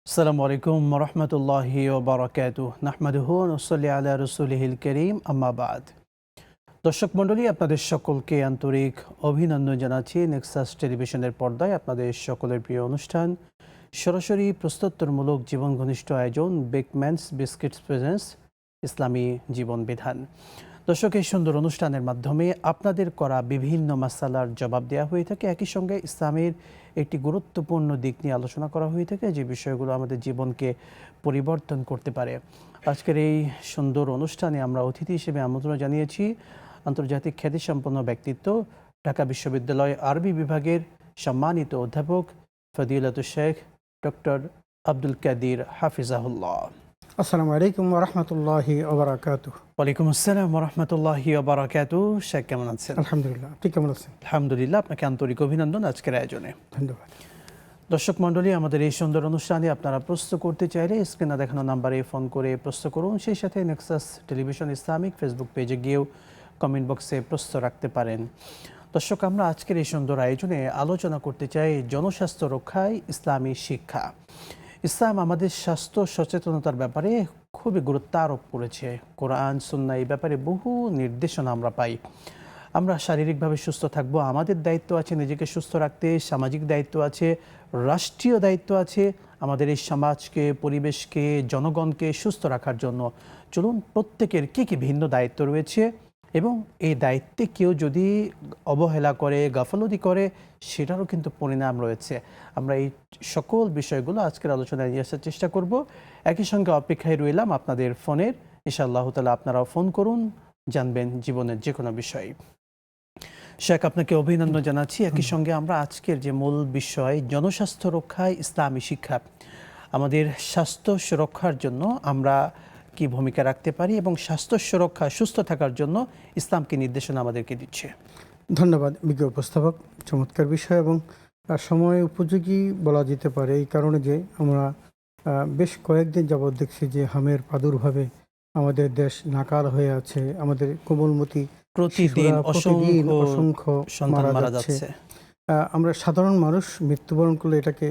আসসালামু আলাইকুম রহমতুল্লাহি ওবরাকাতুহ নাহমাদুহু ওয়া নুসাল্লি আলা রাসূলিহিল কারীম আম্মা বাদ। দর্শক মণ্ডলী, আপনাদের সকলকে আন্তরিক অভিনন্দন জানাচ্ছি নেক্সাস টেলিভিশনের পর্দায় আপনাদের সকলের প্রিয় অনুষ্ঠান সরাসরি প্রশ্নোত্তরমূলক জীবন ঘনিষ্ঠ আয়োজন বেকম্যানস বিস্কিটস প্রেজেন্স ইসলামী জীবন বিধান। দর্শক, এই সুন্দর অনুষ্ঠানের মাধ্যমে আপনাদের করা বিভিন্ন মাসালার জবাব দেওয়া হয়ে থাকে, একই সঙ্গে ইসলামের একটি গুরুত্বপূর্ণ দিক নিয়ে আলোচনা করা হয়ে থাকে যে বিষয়গুলো আমাদের জীবনকে পরিবর্তন করতে পারে। আজকের এই সুন্দর অনুষ্ঠানে আমরা অতিথি হিসেবে আমন্ত্রণ জানিয়েছি আন্তর্জাতিক খ্যাতিসম্পন্ন ব্যক্তিত্ব, ঢাকা বিশ্ববিদ্যালয় আরবি বিভাগের সম্মানিত অধ্যাপক ফদিলাতুশ শেখ ডক্টর আব্দুল কাদির হাফিজাহুল্লাহ। আসসালামু আলাইকুম ওয়া রাহমাতুল্লাহি ওয়া বারাকাতুহু। ওয়ালাইকুম আসসালাম ওয়া রাহমাতুল্লাহি ওয়া বারাকাতুহু। শেখ কেমন আছেন? আলহামদুলিল্লাহ। আপনি কেমন আছেন? আলহামদুলিল্লাহ, আপনাকে আন্তরিক অভিনন্দন আজকের আয়োজনে। ধন্যবাদ। দর্শক মণ্ডলী, আমাদের এই সুন্দর অনুষ্ঠানে আপনারা প্রশ্ন করতে চাইলে স্ক্রিনে দেখানো নাম্বারে ফোন করে প্রশ্ন করুন। সেই সাথে নেক্সাস টেলিভিশন ইসলামিক ফেসবুক পেজে গিয়েও কমেন্ট বক্সে প্রশ্ন রাখতে পারেন। দর্শক, আমরা আজকের এই সুন্দর আয়োজনে আলোচনা করতে চাই জনস্বাস্থ্য রক্ষায় ইসলামী শিক্ষা। ইসলাম আমাদের স্বাস্থ্য সচেতনতার ব্যাপারে খুবই গুরুত্ব আরোপ করেছে। কোরআন সুন্নাহ এই ব্যাপারে বহু নির্দেশনা আমরা পাই। আমরা শারীরিকভাবে সুস্থ থাকবো, আমাদের দায়িত্ব আছে নিজেকে সুস্থ রাখতে, সামাজিক দায়িত্ব আছে, রাষ্ট্রীয় দায়িত্ব আছে আমাদের এই সমাজকে, পরিবেশকে, জনগণকে সুস্থ রাখার জন্য। চলুন, প্রত্যেকের কী কী ভিন্ন দায়িত্ব রয়েছে এবং এই দায়িত্বে কেউ যদি অবহেলা করে, গাফলতি করে, সেটারও কিন্তু পরিণাম রয়েছে। আমরা এই সকল বিষয়গুলো আজকের আলোচনায় নিয়ে আসার চেষ্টা করব। একই সঙ্গে অপেক্ষায় রইলাম আপনাদের ফোনের। ইনশাআল্লাহ তাআলা আপনারাও ফোন করুন, জানবেন জীবনের যে কোনো বিষয়। শেখ, আপনাকে অভিনন্দন জানাচ্ছি। একই সঙ্গে আমরা আজকের যে মূল বিষয় জনস্বাস্থ্য রক্ষায় ইসলামী শিক্ষা, আমাদের স্বাস্থ্য সুরক্ষার জন্য আমরা কি ভূমিকা রাখতে পারি এবং স্বাস্থ্য সুরক্ষা, সুস্থ থাকার জন্য ইসলাম কি নির্দেশনা আমাদেরকে দিচ্ছে। ধন্যবাদ বিজ্ঞ উপস্থাপক। চমৎকার বিষয় এবং সময় উপযোগী বলা যেতে পারে, এই কারণে যে আমরা বেশ কয়েকদিন যাবৎ দেখছি যে হামের প্রাদুর্ভাবে আমাদের দেশ নাকাল হয়ে আছে। আমাদের কোমলমতি প্রতিদিন অসংখ্য মারা যাচ্ছে। আমরা সাধারণ মানুষ মৃত্যুবরণ করলে এটাকে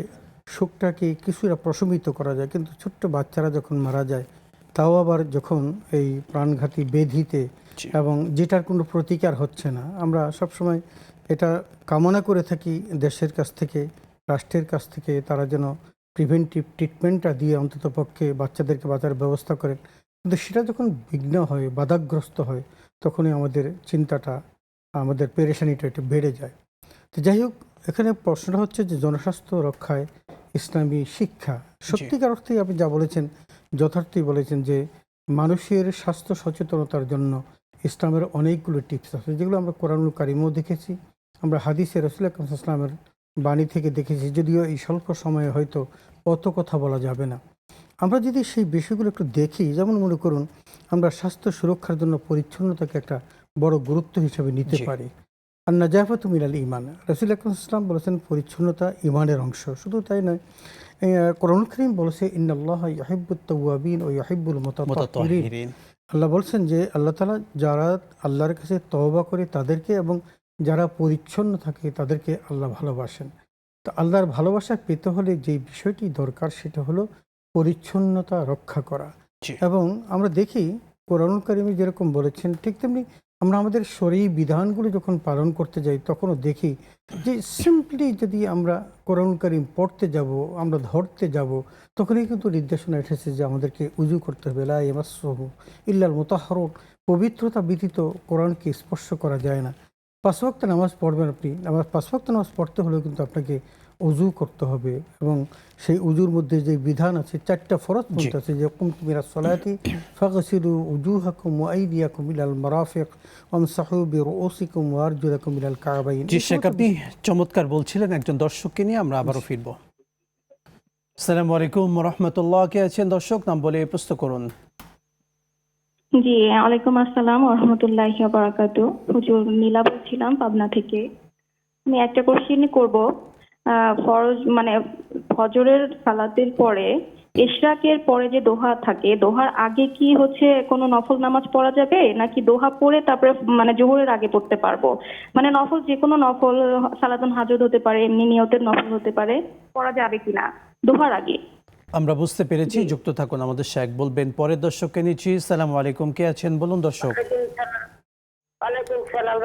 শোকটাকে কিছুটা প্রশমিত করা যায়, কিন্তু ছোট্ট বাচ্চারা যখন মারা যায়, তাও আবার যখন এই প্রাণঘাতী ব্যাধিতে এবং যেটার কোনো প্রতিকার হচ্ছে না, আমরা সবসময় এটা কামনা করে থাকি দেশের কাছ থেকে, রাষ্ট্রের কাছ থেকে, তারা যেন প্রিভেন্টিভ ট্রিটমেন্টটা দিয়ে অন্তত পক্ষে বাচ্চাদেরকে বাঁচার ব্যবস্থা করেন। কিন্তু সেটা যখন বিঘ্ন হয়, বাধাগ্রস্ত হয়, তখনই আমাদের চিন্তাটা, আমাদের পেরেশানিটা একটু বেড়ে যায়। তো যাই হোক, এখানে প্রশ্নটা হচ্ছে যে জনস্বাস্থ্য রক্ষায় ইসলামী শিক্ষা। সত্যিকার অর্থেই আপনি যা বলেছেন যথার্থই বলেছেন যে মানুষের স্বাস্থ্য সচেতনতার জন্য ইসলামের অনেকগুলো টিপস আছে, যেগুলো আমরা কোরআনুল কারিমেও দেখেছি, আমরা হাদিসে রাসূল আকরাম সাল্লাল্লাহু আলাইহি ওয়াসাল্লামের বাণী থেকে দেখেছি, যদিও এই স্বল্প সময়ে হয়তো অত কথা বলা যাবে না। আমরা যদি সেই বিষয়গুলো একটু দেখি, যেমন মনে করুন আমরা স্বাস্থ্য সুরক্ষার জন্য পরিচ্ছন্নতাকে একটা বড় গুরুত্ব হিসেবে নিতে পারি। আর নাজাফাতু মিনাল ঈমান, রাসূল আকরাম সাল্লাল্লাহু আলাইহি ওয়াসাল্লাম বলেছেন পরিচ্ছন্নতা ঈমানের অংশ। শুধু তাই নয়, কোরআনুল কারীম বলেছে ইন্নাল্লাহা ইউহিব্বুত তাওয়াবিন ওয়া ইউহিব্বুল মুতাতাহহিরিন। আল্লাহ বলছেন যে আল্লাহ তাআলা যারা আল্লাহর কাছে তওবা করে তাদেরকে এবং যারা পরিচ্ছন্ন থাকে তাদেরকে আল্লাহ ভালোবাসেন। তো আল্লাহর ভালোবাসা পেতে হলে যে বিষয়টি দরকার সেটা হলো পরিচ্ছন্নতা রক্ষা করা। এবং আমরা দেখি কোরআনুল কারীমে যেরকম বলেছেন, ঠিক তেমনি আমরা আমাদের শরঈ বিধানগুলো যখন পালন করতে যাই, তখনও দেখি যে সিম্পলি যদি আমরা কোরআনুল কারীম পড়তে যাব, আমরা ধরতে যাব, তখনই কিন্তু নির্দেশনা এসেছে যে আমাদেরকে উজু করতে হবে, লা ইয়ামাসসুহু ইল্লাল মুতাহহারুন, পবিত্রতা ব্যতীত কোরআনকে স্পর্শ করা যায় না। ৫ ওয়াক্ত নামাজ পড়বেন আপনি, ৫ ওয়াক্ত নামাজ পড়তে হলেও কিন্তু আপনাকে উজু করতে হবে, এবং সেই উজুর মধ্যে যে বিধান আছে, 4টা ফরজ পন্থা আছে, যে কুমতুম মিনাস সালাতি ফাগসিলু উজুহাকুম ওয়া আইদিয়াকুম ইলাল মারাফিক ওয়ামসাহু বিরুউসিকুম ওয়া আরজুলাকুম ইলাল কাবাইন। জি শেখ, আপনি চমৎকার বলছিলেন। একজন দর্শককে নিয়ে আমরা আবারও ফিরব। আসসালামু আলাইকুম রাহমাতুল্লাহ। কে আছেন দর্শক? নাম বলে প্রশ্ন করুন। জি, ওয়ালাইকুম আসসালাম ওয়া রাহমাতুল্লাহি ওয়া বারাকাতুহু। হুজুর নীলা বলছিলাম পাবনা থেকে। আমি একটা কোশ্চেন করব। ফরজ মানে ফজরের সালাতের পরে ইশরাকের পরে যে দোহা থাকে, দোহার আগে কি হচ্ছে কোনো নফল নামাজ পড়া যাবে, নাকি দোহা পড়ে তারপরে মানে জোহরের আগে পড়তে পারবো? মানে নফল, যে কোনো নফল, সালাতুন হাজত হতে পারে, এমনি নিয়তের নফল হতে পারে, পড়া যাবে কিনা দোহার আগে? আমরা বুঝতে পেরেছি, যুক্ত থাকুন, আমাদের শেখ বলবেন। পরের দর্শককে নিচ্ছি। সালামু আলাইকুম, কে আছেন বলুন দর্শক। ওয়ালাইকুম সালাম।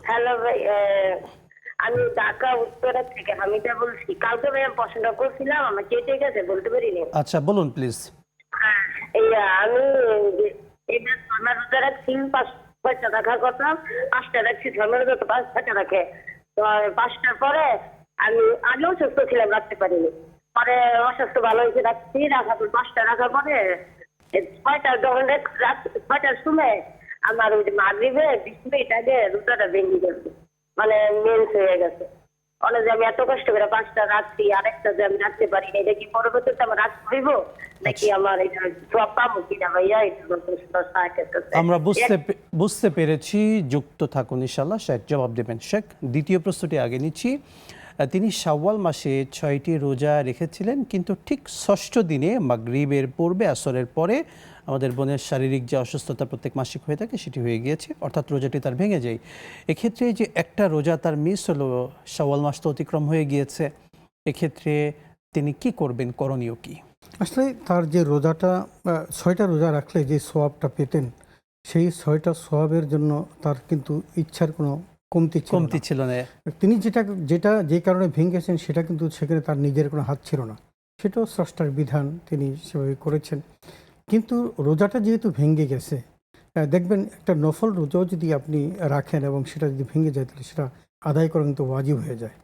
হ্যালো ভাই, আমি ঢাকা উত্তরা থেকে হামিদা বলছি। কালকে ভাই আমি পছন্দ করছিলাম, আমার কেটে গেছে, বলতে পারিনি। আচ্ছা বলুন প্লিজ। এই আমি এবার আমার রোজা রাখছি, 5টা রাখার কথা, 5টা রাখছি, ধর্মের যত 5টা রাখে। তো 5টার পরে আমি আগেও সুস্থ ছিলাম, রাখতে পারিনি। পরে অসুস্থ ভালো হয়েছে, রাখার পর 5টা রাখার পরে 6টার যখন 6টার সময় আমার ওই যে মাগরিবে 20 মিনিট আগে রোজাটা ভেঙে গেছে, মানে মেন্স হয়ে গেছে। যে আমি এত কষ্ট করে 5টা রাখছি, আরেকটা যে আমি রাখতে পারি না, এটা কি পরবর্তীতে আমার রাখতে হইব নাকি আমার এটা সব পাবো কিনা ভাইয়া? আমরা বুঝতে পেরেছি, যুক্ত থাকুন, ইনশাআল্লাহ শেখ জবাব দেবেন। শেখ, দ্বিতীয় প্রশ্নটি আগে নিচ্ছি। তিনি শাওয়াল মাসে 6টি রোজা রেখেছিলেন, কিন্তু ঠিক 6ষ্ঠ দিনে মাগরিবের পূর্বে আসরের পরে আমাদের বোনের শারীরিক যে অসুস্থতা প্রত্যেক মাসিক হয়ে থাকে সেটি হয়ে গিয়েছে, অর্থাৎ রোজাটি তার ভেঙে যায়। এক্ষেত্রে যে একটা রোজা তার মিস হলো, শাওয়াল মাস তো অতিক্রম হয়ে গিয়েছে, এক্ষেত্রে তিনি কি করবেন, করণীয় কি? আসলে তার যে রোজাটা 6টা রোজা রাখলে যে সোয়াবটা পেতেন, সেই 6টা সোয়াবের জন্য তার কিন্তু ইচ্ছার কোনো কমতি ছিল না। তিনি যে কারণে ভেঙেছেন সেটা কিন্তু সেখানে তার নিজের কোনো হাত ছিল না, সেটাও স্রষ্টার বিধান, তিনি সেভাবে করেছেন। কিন্তু রোজাটা যেহেতু ভেঙে গেছে, দেখবেন একটা নফল রোজাও যদি আপনি রাখেন এবং সেটা যদি ভেঙে যায় তাহলে সেটা আদায় করা কিন্তু ওয়াজিব হয়ে যায়।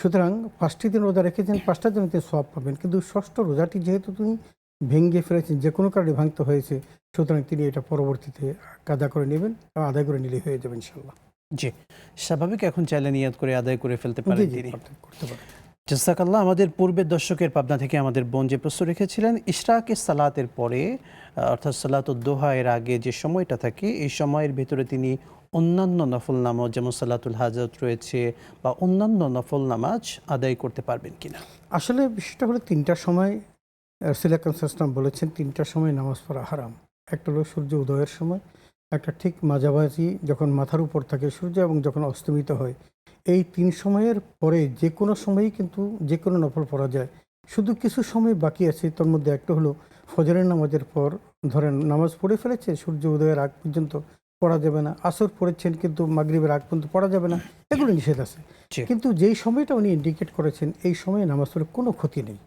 সুতরাং 5টি দিন রোজা রেখেছেন, 5টা দিন তিনি সওয়াব পাবেন, কিন্তু 6ষ্ঠ রোজাটি যেহেতু তিনি ভেঙে ফেলেছেন, যে কোনো কারণে ভাঙতে হয়েছে, সুতরাং তিনি এটা পরবর্তীতে কাজা করে নেবেন, আদায় করে নিলে হয়ে যাবে ইনশাল্লাহ। জি, স্বাভাবিক, এখন চাইলে নিয়ত করে আদায় করে ফেলতে পারেন তিনি। করতে পারেন। জাযাকাল্লাহ। আমাদের পূর্বের দর্শকের পাবনা থেকে আমাদের বোন যে প্রশ্ন রেখেছিলেন, ইশরাকের সালাতের পরে অর্থাৎ সালাতুদ দোহা এর আগে যে সময়টা থাকে, এই সময়ের ভেতরে তিনি অন্যান্য নফল নামাজ যেমন সালাতুল হাজত রয়েছে বা অন্যান্য নফল নামাজ আদায় করতে পারবেন কিনা? আসলে বিষয়টা হলো 3টার সময় রাসূল আকরাম সাল্লাল্লাহু আলাইহি ওয়াসাল্লাম বলেছেন 3টার সময় নামাজ পড়া হারাম। একটা হলো সূর্য উদয়ের সময়, একটা ঠিক মাঝামাঝি যখন মাথার উপর থাকে সূর্য এবং যখন অস্তমিত হয়। এই 3 সময়ের পরে যে কোনো সময়ই কিন্তু যে কোনো নফল পড়া যায়। শুধু কিছু সময় বাকি আছে, তার মধ্যে একটা হলো ফজরের নামাজের পর, ধরেন নামাজ পড়ে ফেলেছে, সূর্য উদয়ের আগ পর্যন্ত পড়া যাবে না। আসর পড়েছেন কিন্তু মাগরিবের আগ পর্যন্ত পড়া যাবে না, এগুলো নিষেধ আছে। কিন্তু যেই সময়টা উনি ইন্ডিকেট করেছেন, এই সময়ে নামাজ পড়ে কোনো ক্ষতি নেই।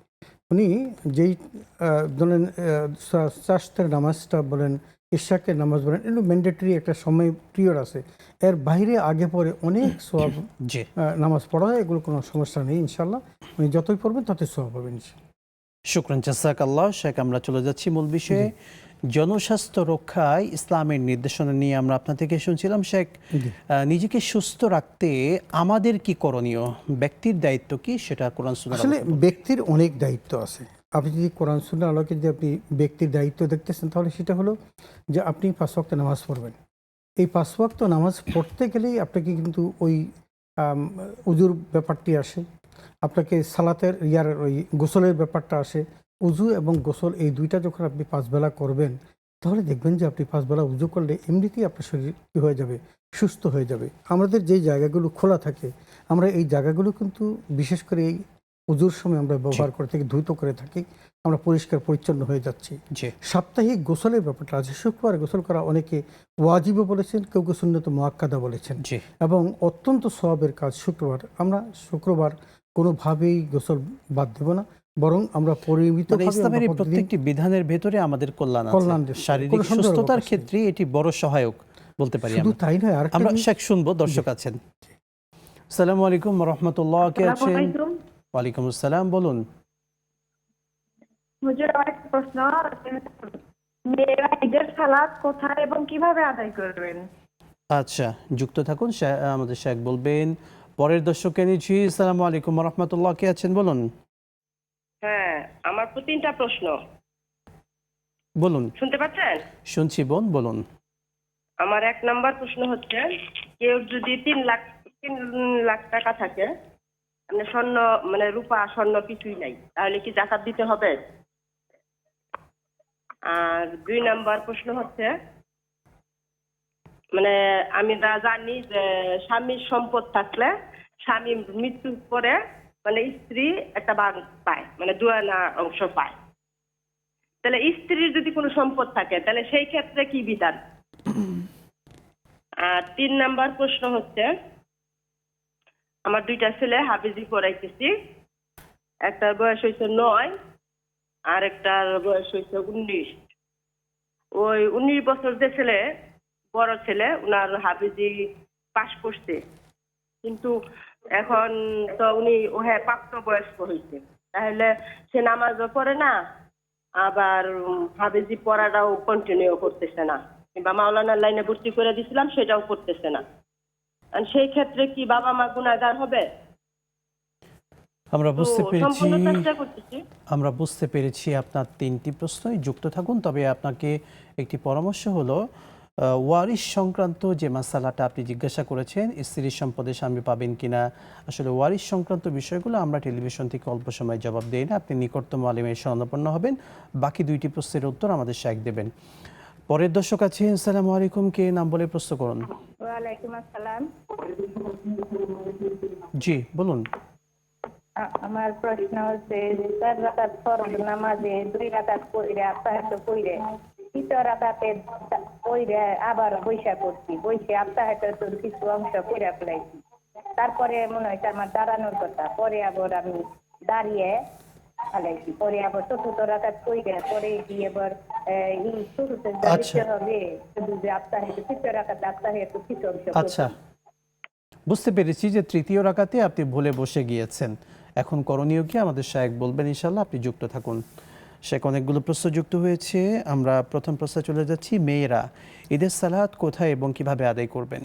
উনি যেই ধরেন চাষের নামাজটা বলেন, ইশাকের নামাজ বলেন, এগুলো ম্যান্ডেটরি একটা সময় পিরিয়ড আছে, এর বাইরে আগে পরে অনেক সওয়াব নামাজ পড়া হয়, এগুলো কোনো সমস্যা নেই ইনশাল্লাহ। উনি যতই পড়বেন ততই সওয়াব পাবেন। শুকরান, জাযাকাল্লাহ। শেখ, আমরা চলে যাচ্ছি মূল বিষয়ে। জনস্বাস্থ্য রক্ষায় ইসলামের নির্দেশনা নিয়ে আমরা আপনার থেকে শুনছিলাম। শেখ, নিজেকে সুস্থ রাখতে আমাদের কি করণীয়, ব্যক্তির দায়িত্ব কি, সেটা কোরআন সুন্নাহ? আসলে ব্যক্তির অনেক দায়িত্ব আছে। আপনি যদি কোরআন সুন্নাহর আলোকে যদি আপনি ব্যক্তির দায়িত্ব দেখতেছেন, তাহলে সেটা হলো যে আপনি 5 ওয়াক্ত নামাজ পড়বেন। এই 5 ওয়াক্ত নামাজ পড়তে গেলেই আপনাকে কিন্তু ওই উজুর ব্যাপারটি আসে, আপনাকে সালাতের ওই গোসলের ব্যাপারটা আসে। উজু এবং গোসল এই দুইটা যখন আপনি 5 বেলা করবেন, তাহলে দেখবেন যে আপনি 5 বেলা উজু করলে এমনিতেই আপনার শরীর কী হয়ে যাবে, সুস্থ হয়ে যাবে। আমাদের যেই জায়গাগুলো খোলা থাকে, আমরা এই জায়গাগুলো কিন্তু বিশেষ করে এই উজুর সময় আমরা ব্যবহার করে থাকি, ধুইত করে থাকি, আমরা পরিষ্কার পরিচ্ছন্ন হয়ে যাচ্ছি। সাপ্তাহিক গোসলের ব্যাপারটা আছে, শুক্রবার গোসল করা অনেকে ওয়াজিবও বলেছেন, কেউ কেউ সুন্নত মুআক্কাদা বলেছেন, এবং অত্যন্ত সওয়াবের কাজ শুক্রবার। আমরা শুক্রবার কোনোভাবেই গোসল বাদ দেব না, বরং আমরা পরিমিতভাবে ইসলামের প্রত্যেকটি বিধানের ভেতরে আমাদের কল্যাণ আছে, শারীরিক সুস্থতার ক্ষেত্রে এটি বড় সহায়ক বলতে পারি। শুধু তাই নয়, আমরা শেখ শুনবো, দর্শক আছেন। আসসালামু আলাইকুম ওয়া রাহমাতুল্লাহ, কে আছেন? ওয়ালাইকুম আসসালাম, বলুন। হুজুর, আমার একটা প্রশ্ন, মেয়েরা ঈদের সালাত কোথায় এবং কিভাবে আদায় করবেন? আচ্ছা, যুক্ত থাকুন, আমাদের শেখ বলবেন। পরের দর্শককে নিচ্ছি। আসসালামু আলাইকুম ওয়া রাহমাতুল্লাহ, কে আছেন বলুন। হ্যাঁ, আমার 3টা প্রশ্ন। বলুন। শুনতে পাচ্ছেন? শুনছি বোন, বলুন। আমার 1 নাম্বার প্রশ্ন হচ্ছে, কেউ যদি 3 লাখ টাকা থাকে, মানে স্বর্ণ, মানে রূপা স্বর্ণ কিছুই নাই, তাহলে কি যাকাত দিতে হবে? আর 2 নাম্বার প্রশ্ন হচ্ছে, মানে আমি জানি যে স্বামীর সম্পদ থাকলে স্বামী মৃত্যুর পরে মানে স্ত্রী একটা ভাগ পায়, মানে 2 আনা অংশ পায়। তাহলে স্ত্রীর যদি কোনো সম্পদ থাকে তাহলে সেই ক্ষেত্রে কি বিধান? আর 3 নাম্বার প্রশ্ন হচ্ছে, আমার 2টা ছেলে হাফেজি পড়াইতেছি, একটার বয়স হয়েছে 9 আর একটার বয়স হয়েছে 19। ওই 19 বছর যে ছেলে, বড় ছেলে, উনার হাফেজি পাশ করছে, কিন্তু এখন তো উনি হ্যাঁ প্রাপ্তবয়স্ক হয়েছে, তাহলে সে নামাজও পড়ে না, আবার হাফেজি পড়াটাও কন্টিনিউ করতেছে না, কিংবা মাওলানার লাইনে ভর্তি করে দিয়েছিলাম সেটাও করতেছে না। আর সেই ক্ষেত্রে কি বাবা মা গুনাহগার হবে? আমরা বুঝতে পেরেছি, সম্পূর্ণ চেষ্টা করতেছি। আমরা বুঝতে পেরেছি আপনার 3টি প্রশ্নই। যুক্ত থাকুন। তবে আপনাকে একটি পরামর্শ হলো, ওয়ারিশ সংক্রান্ত যে মাসালাটা আপনি জিজ্ঞাসা করেছেন, স্ত্রীর সম্পদে স্বামী পাবেন কিনা, আসলে ওয়ারিশ সংক্রান্ত বিষয়গুলো আমরা টেলিভিশন থেকে অল্প সময় জবাব দিই না। আপনি নিকটতম আলিমের শরণাপন্ন হবেন, বাকি 2টি প্রশ্নের উত্তর আমাদের শাইখ দেবেন। পরের দর্শক আছে। আসসালামু আলাইকুম, কে নাম বলে প্রশ্ন করুন। ওয়ালাইকুম আসসালাম। জি বলুন। আমার প্রশ্ন হচ্ছে যে 4 রাকাত ফরজ নামাজে 2 রাকাত পড়ে আত্তাহাত পড়ে 3 রাকাতে পড়ে আবার বৈশা করছি, বৈশে আত্তাহাতের কিছু অংশ পড়ে ফেলাইছি, তারপরে মনে হয় আমার দাঁড়ানোর কথা, পরে আবার আমি দাঁড়িয়ে ফেলাইছি, পরে আবার 4 রাকাত পড়ে পরে গিয়ে আবার এই শুরুতে দাঁড়িয়ে হবে শুধু যে আত্তাহাত 3 রাকাত আত্তাহাত কিছু অংশ। আচ্ছা, বুঝতে পেরেছি যে 3য় রাকাতে আপনি ভুলে বসে গিয়েছেন। এখন করণীয় কি আমাদের শায়েখ বলবেন ইনশাআল্লাহ। আপনি যুক্ত থাকুন। শেখ অনেকগুলো প্রশ্ন যুক্ত হয়েছে। আমরা প্রথম প্রশ্নে চলে যাচ্ছি। মেয়েরা ঈদের সালাত কোথায় এবং কিভাবে আদায় করবেন?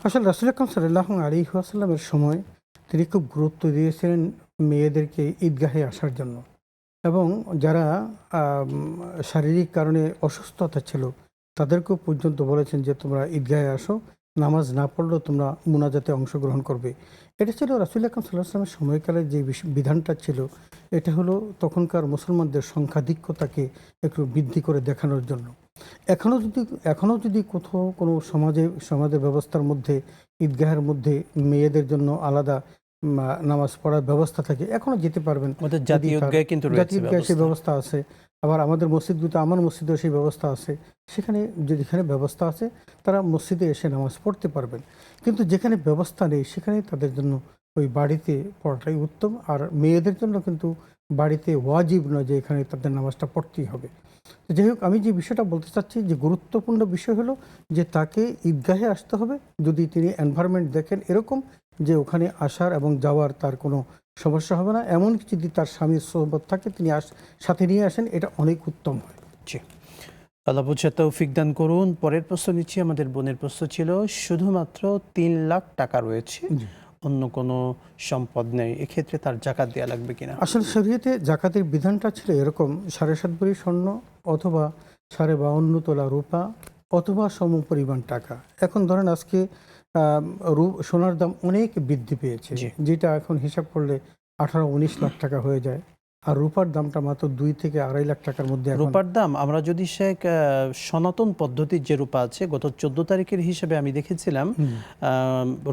আসলে রাসূল আকরাম সাল্লাল্লাহু আলাইহি ওয়াসাল্লামের সময় তিনি খুব গুরুত্ব দিয়েছিলেন মেয়েদেরকে ঈদগাহে আসার জন্য, এবং যারা শারীরিক কারণে অসুস্থতা ছিল তাদেরকেও পর্যন্ত বলেছেন যে তোমরা ঈদগাহে আসো, নামাজ না পড়লেও তোমরা মুনাজাতে অংশগ্রহণ করবে। এটা ছিল রাসূল আকরাম সাল্লাল্লাহু আলাইহি ওয়াসাল্লামের সময়কালে যে বিধানটা ছিল, এটা হলো তখনকার মুসলমানদের সংখ্যাধিক্যতাকে একটু বৃদ্ধি করে দেখানোর জন্য। এখনও যদি কোথাও কোনো সমাজের ব্যবস্থার মধ্যে ঈদগাহের মধ্যে মেয়েদের জন্য আলাদা নামাজ পড়ার ব্যবস্থা থাকে, এখনও যেতে পারবেন। জাতীয় ঈদগাহে কিন্তু জাতীয় ঈদগাহে সেই ব্যবস্থা আছে। আবার আমাদের মসজিদগুলোতে, আমার মসজিদেও সেই ব্যবস্থা আছে। সেখানে যেখানে ব্যবস্থা আছে তারা মসজিদে এসে নামাজ পড়তে পারবেন। কিন্তু যেখানে ব্যবস্থা নেই সেখানে তাদের জন্য ওই বাড়িতে পড়াটাই উত্তম। আর মেয়েদের জন্য কিন্তু বাড়িতে ওয়াজিব নয় যে এখানে তাদের নামাজটা পড়তেই হবে। যাই হোক, আমি যে বিষয়টা বলতে চাচ্ছি যে গুরুত্বপূর্ণ বিষয় হলো যে তাকে ঈদগাহে আসতে হবে যদি তিনি এনভায়রনমেন্ট দেখেন এরকম যে ওখানে আসার এবং যাওয়ার তার কোনো সমস্যা হবে না। এমনকি যদি তার স্বামীর সোহবত থাকে তিনি সাথে নিয়ে আসেন, এটা অনেক উত্তম হয়। জি, আল্লাহ বুঝে তৌফিক দান করুন। পরের প্রশ্ন নিচ্ছি। আমাদের বোনের প্রশ্ন ছিল, শুধুমাত্র 3 লাখ টাকা রয়েছে, অন্য কোনো সম্পদ নেই, এক্ষেত্রে তার জাকাত দেওয়া লাগবে কিনা? আসলে শরীয়তে জাকাতের বিধানটা ছিল এরকম, 7.5 ভরি স্বর্ণ অথবা 52.5 তোলা রূপা অথবা সমপরিমাণ টাকা। এখন ধরেন আজকে সোনার দাম অনেক বৃদ্ধি পেয়েছে, যেটা এখন হিসাব করলে 18-19 লাখ টাকা হয়ে যায়, আর রূপার দামটা মাত্র 2 থেকে 2.5 লাখ টাকার মধ্যে। রূপার দাম আমরা যদি শেখ সনাতন পদ্ধতির যে রূপা আছে, গত 14 তারিখের হিসেবে আমি দেখেছিলাম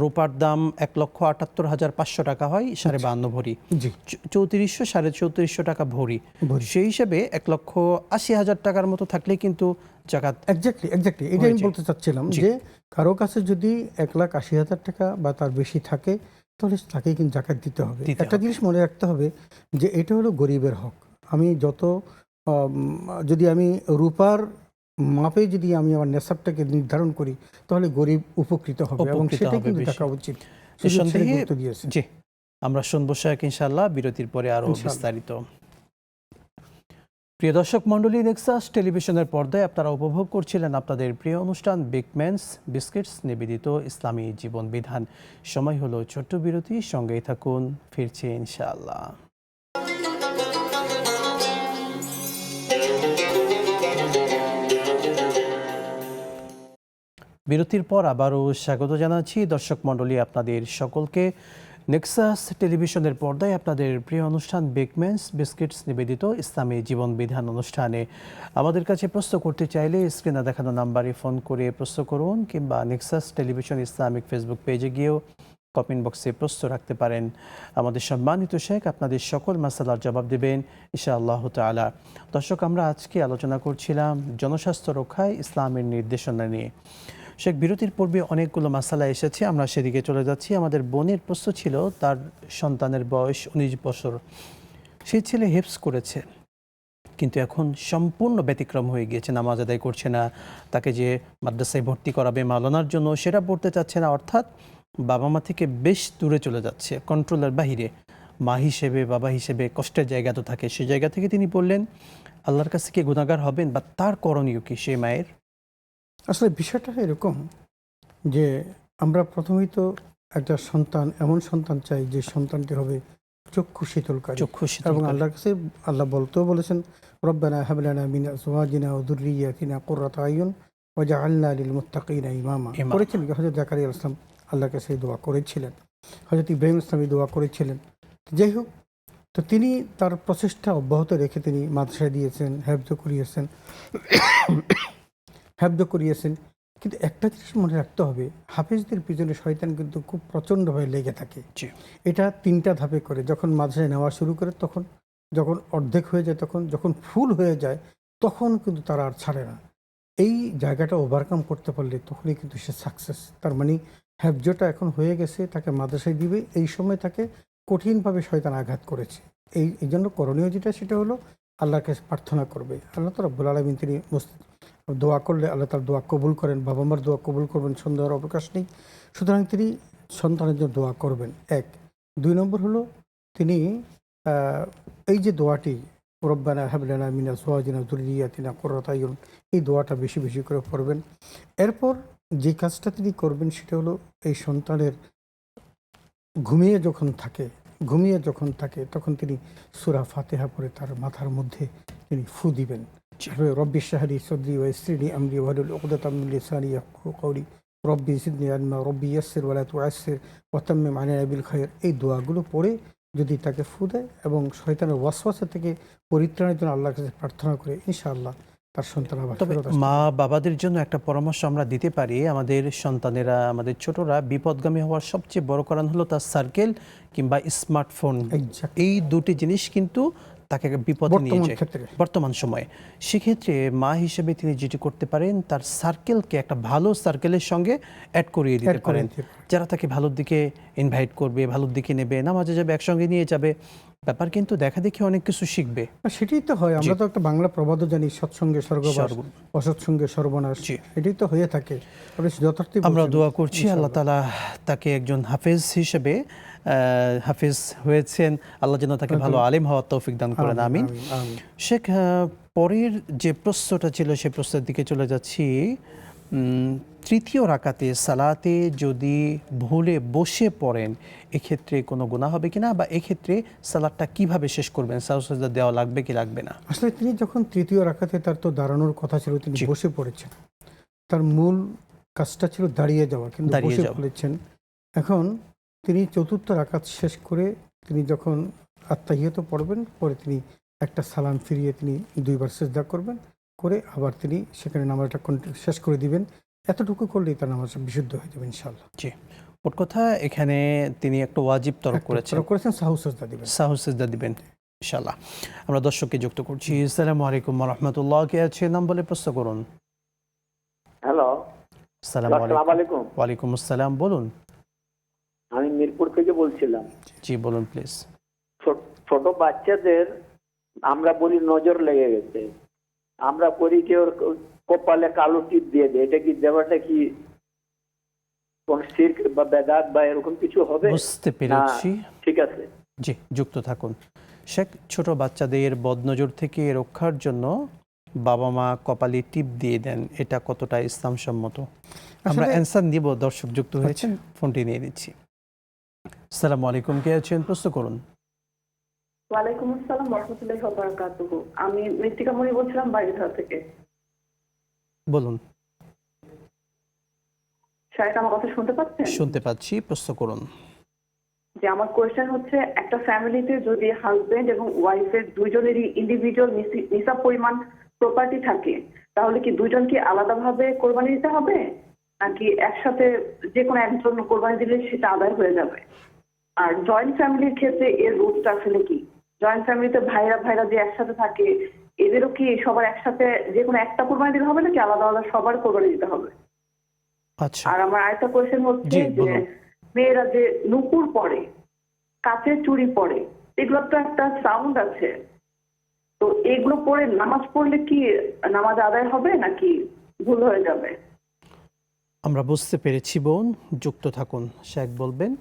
রূপার দাম 1,78,500 টাকা হয়, 52.5 ভরি, 3400 3450 টাকা ভরি। সেই হিসেবে 1,80,000 টাকার মতো থাকলে কিন্তু জাকাত। এক্স্যাক্টলি এটা আমি বলতে চাচ্ছিলাম যে কারো কাছে যদি 1,80,000 টাকা বা তার বেশি থাকে তাহলে তাকে কিন্তু জাকাত দিতে হবে। একটা জিনিস মনে রাখতে হবে যে এটা হলো গরিবের হক। আমি যদি আমি রূপার মাপে যদি আমি আমার নেশাবটাকে নির্ধারণ করি তাহলে গরিব উপকৃত হবে, এবং সেটা কিন্তু দেখা উচিত। জি, আমরা শুনবো শেখ ইনশাআল্লাহ বিরতির পরে আরো বিস্তারিত। প্রিয় দর্শক মণ্ডলী, নেক্সাস টেলিভিশনের পর্দায় আপনারা উপভোগ করছিলেন আপনাদের প্রিয় অনুষ্ঠান বিগম্যানস বিস্কিটস নিবেদিত ইসলামী জীবন বিধান। সময় হলো ছোট্ট বিরতি, সঙ্গেই থাকুন, ফিরছি ইনশাআল্লাহ। বিরতির পর আবারও স্বাগত জানাচ্ছি দর্শক মণ্ডলী আপনাদের সকলকে নেক্সাস টেলিভিশনের পর্দায় আপনাদের প্রিয় অনুষ্ঠান বিগম্যানস বিস্কিটস নিবেদিত ইসলামী জীবন বিধান অনুষ্ঠানে। আমাদের কাছে প্রশ্ন করতে চাইলে স্ক্রিনে দেখানো নাম্বারে ফোন করে প্রশ্ন করুন, কিংবা নেক্সাস টেলিভিশন ইসলামিক ফেসবুক পেজে গিয়েও কমেন্ট বক্সে প্রশ্ন রাখতে পারেন। আমাদের সম্মানিত শেখ আপনাদের সকল মাসালার জবাব দেবেন ইনশাআল্লাহ তাআলা। দর্শক, আমরা আজকে আলোচনা করছিলাম জনস্বাস্থ্য রক্ষায় ইসলামের নির্দেশনা নিয়ে। শেখ, বিরতির পূর্বে অনেকগুলো মাসালা এসেছে, আমরা সেদিকে চলে যাচ্ছি। আমাদের বোনের প্রশ্ন ছিল, তার সন্তানের বয়স 19 বছর, সেই ছেলে হেফজ করেছে কিন্তু এখন সম্পূর্ণ ব্যতিক্রম হয়ে গিয়েছে, নামাজ আদায় করছে না, তাকে যে মাদ্রাসায় ভর্তি করাবে মাওলানার জন্য সেটা পড়তে চাচ্ছে না, অর্থাৎ বাবা মা থেকে বেশ দূরে চলে যাচ্ছে, কন্ট্রোলের বাহিরে। মা হিসেবে, বাবা হিসেবে কষ্টের জায়গা তো থাকে, সেই জায়গা থেকে তিনি বললেন আল্লাহর কাছে কি গুনাহগার হবেন বা তার করণীয় কি সেই মায়ের? আসলে বিষয়টা এরকম যে আমরা প্রথমেই তো একটা সন্তান, এমন সন্তান চাই যে সন্তানটি হবে চক্ষু শীতলকারী, চক্ষু শীতলকারী। এবং আল্লাহর কাছে আল্লাহ বলতেও বলেছেন রব্বানা হাব লানা মিন আজওয়াজিনা ওয়া যুররিয়াতিনা কুররাতা আয়ুন ওয়াজআলনা লিল মুত্তাকিনা ইমামা করেছেন। হযরত জাকারিয়া আলাইহিস সালাম আল্লাহর কাছে দোয়া করেছিলেন, হযরত ইব্রাহিম ইসলামী দোয়া করেছিলেন। যাই হোক, তো তিনি তার প্রচেষ্টা অব্যাহত রেখে তিনি মাদ্রাসায় দিয়েছেন, হেফজ করিয়েছেন। কিন্তু একটা জিনিস মনে রাখতে হবে, হাফেজদের পিছনে শয়তান কিন্তু খুব প্রচণ্ডভাবে লেগে থাকে। এটা 3টা ধাপে করে, যখন মাদ্রাসায় নেওয়া শুরু করে তখন, যখন অর্ধেক হয়ে যায় তখন, যখন ফুল হয়ে যায় তখন কিন্তু তারা আর ছাড়ে না। এই জায়গাটা ওভারকাম করতে পারলে তখনই কিন্তু সে সাকসেস। তার মানে হেফজটা এখন হয়ে গেছে, তাকে মাদ্রাসায় দিবে, এই সময় তাকে কঠিনভাবে শয়তান আঘাত করেছে। এই জন্য করণীয় যেটা সেটা হলো আল্লাহর কাছে প্রার্থনা করবে। আল্লাহ তো রব্বুল আলামিন তিনি দোয়া করলে আল্লাহ তার দোয়া কবুল করেন, বাবা মার দোয়া কবুল করবেন, সন্দেহের অবকাশ নেই। সুতরাং তিনি সন্তানের জন্য দোয়া করবেন, 1। 2 নম্বর হলো তিনি এই যে দোয়াটি রব্বানা হাব লানা মিন আজওয়াজিনা ওয়া যুররিয়াতিনা কুররাতা আয়ুন, এই দোয়াটা বেশি বেশি করে পড়বেন। এরপর যে কাজটা তিনি করবেন সেটা হলো এই সন্তানের ঘুমিয়ে যখন থাকে তখন তিনি সূরা ফাতিহা পড়ে তার মাথার মধ্যে তিনি ফু দিবেন। রব্বি ইশরাহ লি সাদরি ওয়া ইয়াসসির লি আমরি ওয়াহলুল উকদাতাম মিন লিসানি ইয়াফকাহু কওলি রব্বি জিদনি ইলমা রব্বি ইয়াসসির ওয়া লা তুআসসির ওয়া তাম্মিম আলাইনা বিল খায়র। এই দোয়াগুলো পড়ে যদি তাকে ফু দেয় এবং শয়তানের ওয়াসওয়াসা থেকে পরিত্রাণের জন্য আল্লাহর কাছে প্রার্থনা করে, ইনশাআল্লাহ তার সন্তান আবার ফেরত আসবে। মা বাবাদের জন্য একটা পরামর্শ আমরা দিতে পারি, আমাদের সন্তানেরা, আমাদের ছোটরা বিপদগামী হওয়ার সবচেয়ে বড় কারণ হলো তার সার্কেল কিংবা স্মার্টফোন। এই দুটি জিনিস কিন্তু তাকে বিপদে নিয়ে যায় বর্তমান সময়ে। সেক্ষেত্রে মা হিসেবে তিনি যেটি করতে পারেন, তার সার্কেলকে একটা ভালো সার্কেলের সঙ্গে অ্যাড করিয়ে দিতে পারেন, যারা তাকে ভালোর দিকে ইনভাইট করবে, ভালোর দিকে নেবে, নামাজে যাবে, একসঙ্গে নিয়ে যাবে। ব্যাপার কিন্তু দেখা দেখি অনেক কিছু শিখবে। সেটাই তো হয়। আমরা তো একটা বাংলা প্রবাদও জানি, সৎসঙ্গে স্বর্গবাস, অসৎসঙ্গে সর্বনাশ। এটাই তো হয়ে থাকে। আমরা দোয়া করছি আল্লাহ তাআলা তাকে একজন হাফেজ হিসেবে, হাফেজ হয়েছেন, আল্লাহ যেন তাকে ভালো আলেম হওয়ার তৌফিক দান করেন, আমিন। শেখ, পরের যে প্রশ্নটা ছিল সেই প্রশ্নের দিকে চলে যাচ্ছি। তৃতীয় রাকাতে সালাতে যদি ভুলে বসে পড়েন, এক্ষেত্রে কোনো গুনাহ হবে কিনা, বা এক্ষেত্রে সালাতটা কিভাবে শেষ করবেন? সাজদা দেওয়া লাগবে কি লাগবে না? আসলে তিনি যখন তৃতীয় রাকাতে, তার তো দাঁড়ানোর কথা ছিল, তিনি বসে পড়েছেন। তার মূল কাজটা ছিল দাঁড়িয়ে যাওয়া, কিন্তু বসে পড়েছেন। এখন তিনি চতুর্থ রাকাত শেষ করে তিনি যখন আত্তাহিয়াত পড়বেন, পরে তিনি একটা সালাম ফিরিয়ে তিনি 2 বার সিজদা করবেন, করে আবার তিনি সেখানে নামাজটা শেষ করে দিবেন। এতটুকু করলেই তার নামাজ বিশুদ্ধ হয়ে যাবে ইনশাআল্লাহ। জি, ওর কথা এখানে তিনি একটা ওয়াজিব তরক করেছেন, সাহু সিজদা দিবেন ইনশাআল্লাহ। আমরা দর্শককে যুক্ত করছি। আসসালামু আলাইকুম ওয়া রাহমাতুল্লাহ। কে আছে নাম বলে প্রশ্ন করুন। হ্যালো, আসসালামু আলাইকুম। ওয়া আলাইকুম আসসালাম, বলুন। আমি মিরপুর থেকে বলছিলাম। জি বলুন প্লিজ। ছোট বাচ্চাদের আমরা বলি নজর লেগে গেছে, আমরা করি কি ওর কপালে কালো টিপ দিয়ে দেয়, এটা কি দেওয়াটা কি কোন শিরক বা বেদাত বা এরকম কিছু হবে? বুঝতে পেরেছি, ঠিক আছে। জি, যুক্ত থাকুন। শেখ, ছোট বাচ্চাদের বদনজর থেকে রক্ষার জন্য বাবা মা কপালে টিপ দিয়ে দেন, এটা কতটা ইসলাম সম্মত? আমরা অ্যানসার নিব, দর্শক যুক্ত হয়েছেন, ফোনটি নিয়ে নিচ্ছি। আসসালামু আলাইকুম, কে আছেন, প্রশ্ন করুন। ওয়ালাইকুম আসসালাম ওয়া রাহমাতুল্লাহি ওয়া বারাকাতুহু। আমি মৃত্তিকা মনি বলছিলাম বাড়িধারা থেকে। বলুন। শাহেদ, আমার কথা শুনতে পাচ্ছেন? শুনতে পাচ্ছি, প্রশ্ন করুন। যে আমার কোয়েশ্চেন হচ্ছে, একটা ফ্যামিলিতে যদি হাজবেন্ড এবং ওয়াইফের দুইজনেরই ইন্ডিভিজুয়াল নিসাব পরিমাণ প্রপার্টি থাকে, তাহলে কি দুইজনকে আলাদাভাবে কোরবানি দিতে হবে, নাকি একসাথে যে কোনো একজন কোরবানি দিলে সেটা আদায় হয়ে যাবে? আর জয়েন্ট ফ্যামিলির ক্ষেত্রে এর রুলসটা আসলে কি? জয়েন্ট ফ্যামিলিতে ভাইরা ভাইরা যে একসাথে থাকে, এদেরও কি সবার একসাথে যে কোনো একটা কোরবানি দিতে হবে নাকি আলাদা আলাদা সবার কোরবানি দিতে হবে? আচ্ছা, আর আমার আরেকটা কোয়েশ্চেন হচ্ছে জি, যে বলুন। মেয়েরা যে নুপুর পরে, কাচের চুড়ি পরে, এগুলোর তো একটা সাউন্ড আছে, তো এগুলো পরে নামাজ পড়লে কি নামাজ আদায় হবে নাকি ভুল হয়ে যাবে? আমরা বুঝতে পেরেছি বোন, যুক্ত থাকুন। শেখ বলবেন।